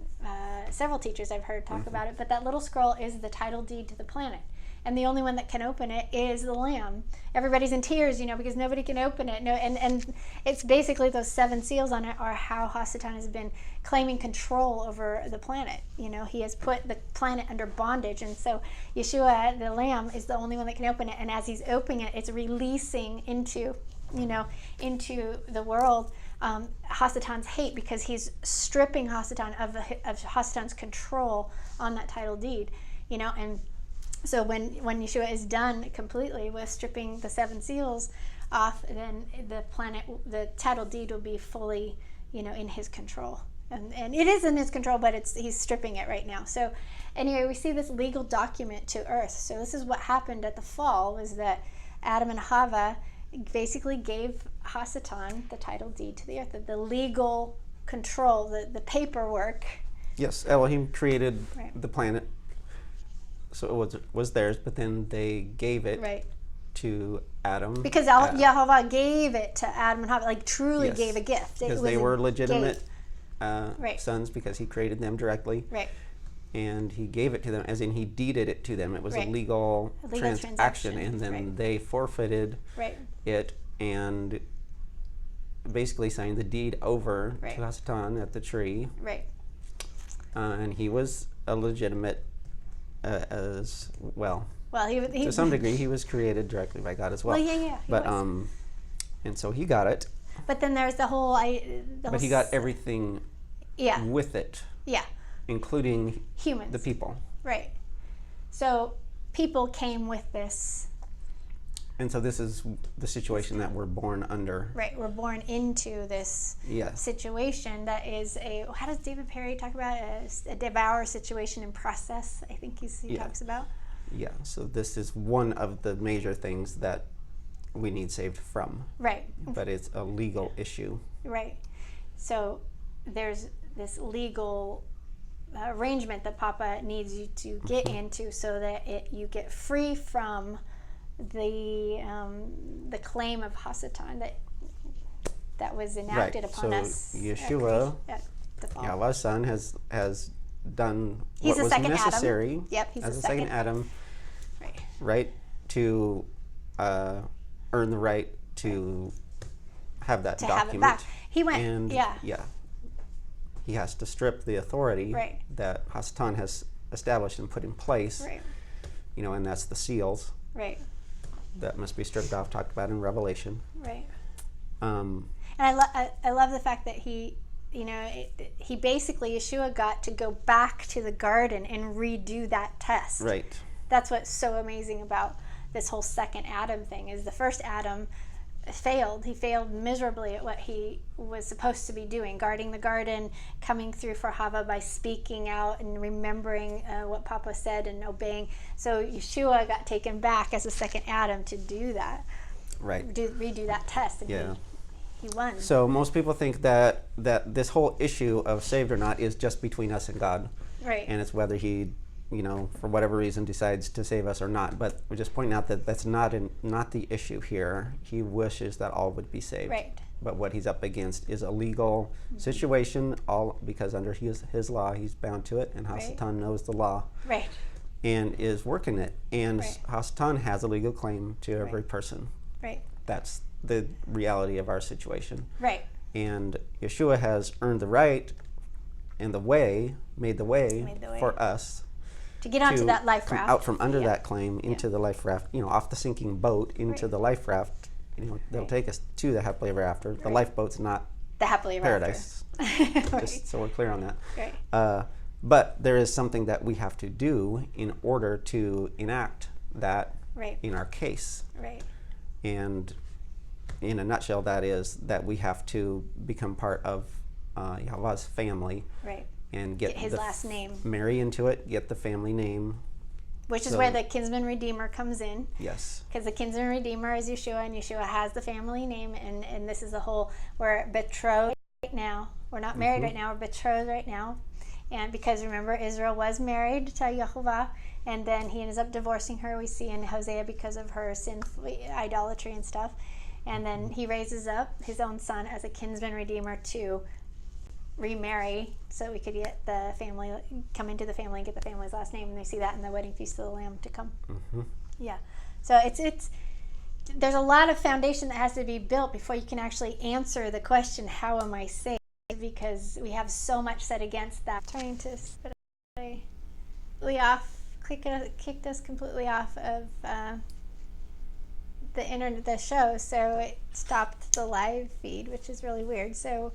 several teachers I've heard talk about it, but that little scroll is the title deed to the planet. And the only one that can open it is the Lamb. Everybody's in tears, because nobody can open it. No, and it's basically those 7 seals on it are how Hasatan has been claiming control over the planet. He has put the planet under bondage, and so Yeshua, the Lamb, is the only one that can open it. And as he's opening it, it's releasing into the world Hasatan's hate, because he's stripping Hasatan of Hasatan's control on that title deed. And so when Yeshua is done completely with stripping the 7 seals off, then the title deed will be fully, in his control. And it is in his control, but he's stripping it right now. So anyway, we see this legal document to earth. So this is what happened at the fall, was that Adam and Hava basically gave Hasatan the title deed to the earth, the legal control, the paperwork. Yes, Elohim created the planet, so it was theirs, but then they gave it to Adam. Because Yehovah gave it to Adam and Hava, truly gave a gift. Because they were legitimate sons, because he created them directly. Right. And he gave it to them, as in he deeded it to them. It was a legal transaction, and then they forfeited it and basically signed the deed over to Hasatan at the tree. Right. And he was a legitimate as well. Well, he to some degree he was created directly by God as well. Well, yeah. But and so he got it. But then there's the whole. But he got everything. Yeah. With it. Yeah. Including humans. The people. Right. So people came with this. And so this is the situation that we're born under. Right. We're born into this situation that is how does David Perry talk about a devour situation in process? I think he talks about. Yeah. So this is one of the major things that we need saved from. Right. But it's a legal issue. Right. So there's this legal arrangement that Papa needs you to get into, so that you get free from the claim of Hasatan that was enacted upon so us. Yeshua, at the fall. Yahweh's son, has done He's what the was second necessary Adam. Yep, he's as the a second second. Adam, Right. right, to earn the right to have that To document. have it back. He went. And yeah. he has to strip the authority Right. that Hasatan has established and put in place. Right. You know, and that's the seals Right. that must be stripped off, talked about in Revelation. Right. Um, And I love the fact that he basically, Yeshua got to go back to the garden and redo that test. right. That's what's so amazing about this whole second Adam thing, is the first Adam failed. He failed miserably at what he was supposed to be doing, guarding the garden, coming through for Hava by speaking out and remembering what Papa said and obeying. So Yeshua got taken back as a second Adam to do that, Right. redo that test, and Yeah. he won. So most people think that this whole issue of saved or not is just between us and God, Right. and it's whether He, for whatever reason, decides to save us or not. But we're just pointing out that that's not the issue here. He wishes that all would be saved. Right. But what He's up against is a legal situation, all because under His law, He's bound to it, and Hasatan knows the law Right. and is working it. And Right. Hasatan has a legal claim to every person. Right. That's the reality of our situation. Right. And Yeshua has earned the right and made the way Made the way. for us To get onto to that life come raft. out from under Yeah. that claim into the life raft, off the sinking boat into Right. the life raft. They'll Right. take us to the happily ever after. The Right. lifeboat's not The happily ever paradise, after. Right. just so we're clear on that. Right. But there is something that we have to do in order to enact that Right. in our case. Right. And in a nutshell, that is that we have to become part of Yahweh's family Right. and get His the last name. marry into it, get the family name. Which is So- where the kinsman redeemer comes in. Yes. Because the kinsman redeemer is Yeshua, and Yeshua has the family name, and this is the whole, we're betrothed right now. We're not married right now, we're betrothed right now. And because remember, Israel was married to Yehovah, and then he ends up divorcing her, we see in Hosea, because of her sinful idolatry and stuff. And then he raises up his own son as a kinsman redeemer to remarry, so we could get the family, come into the family and get the family's last name. And they see that in the wedding feast of the Lamb to come. Yeah. So it's there's a lot of foundation that has to be built before you can actually answer the question, how am I saved? Because we have so much set against that. Trying to kicked us completely off of the internet, the show, so it stopped the live feed, which is really weird. So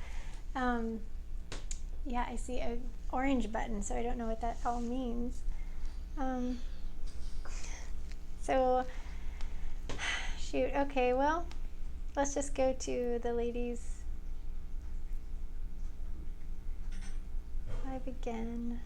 yeah, I see an orange button, so I don't know what that all means. So shoot, okay, well, let's just go to the ladies live again.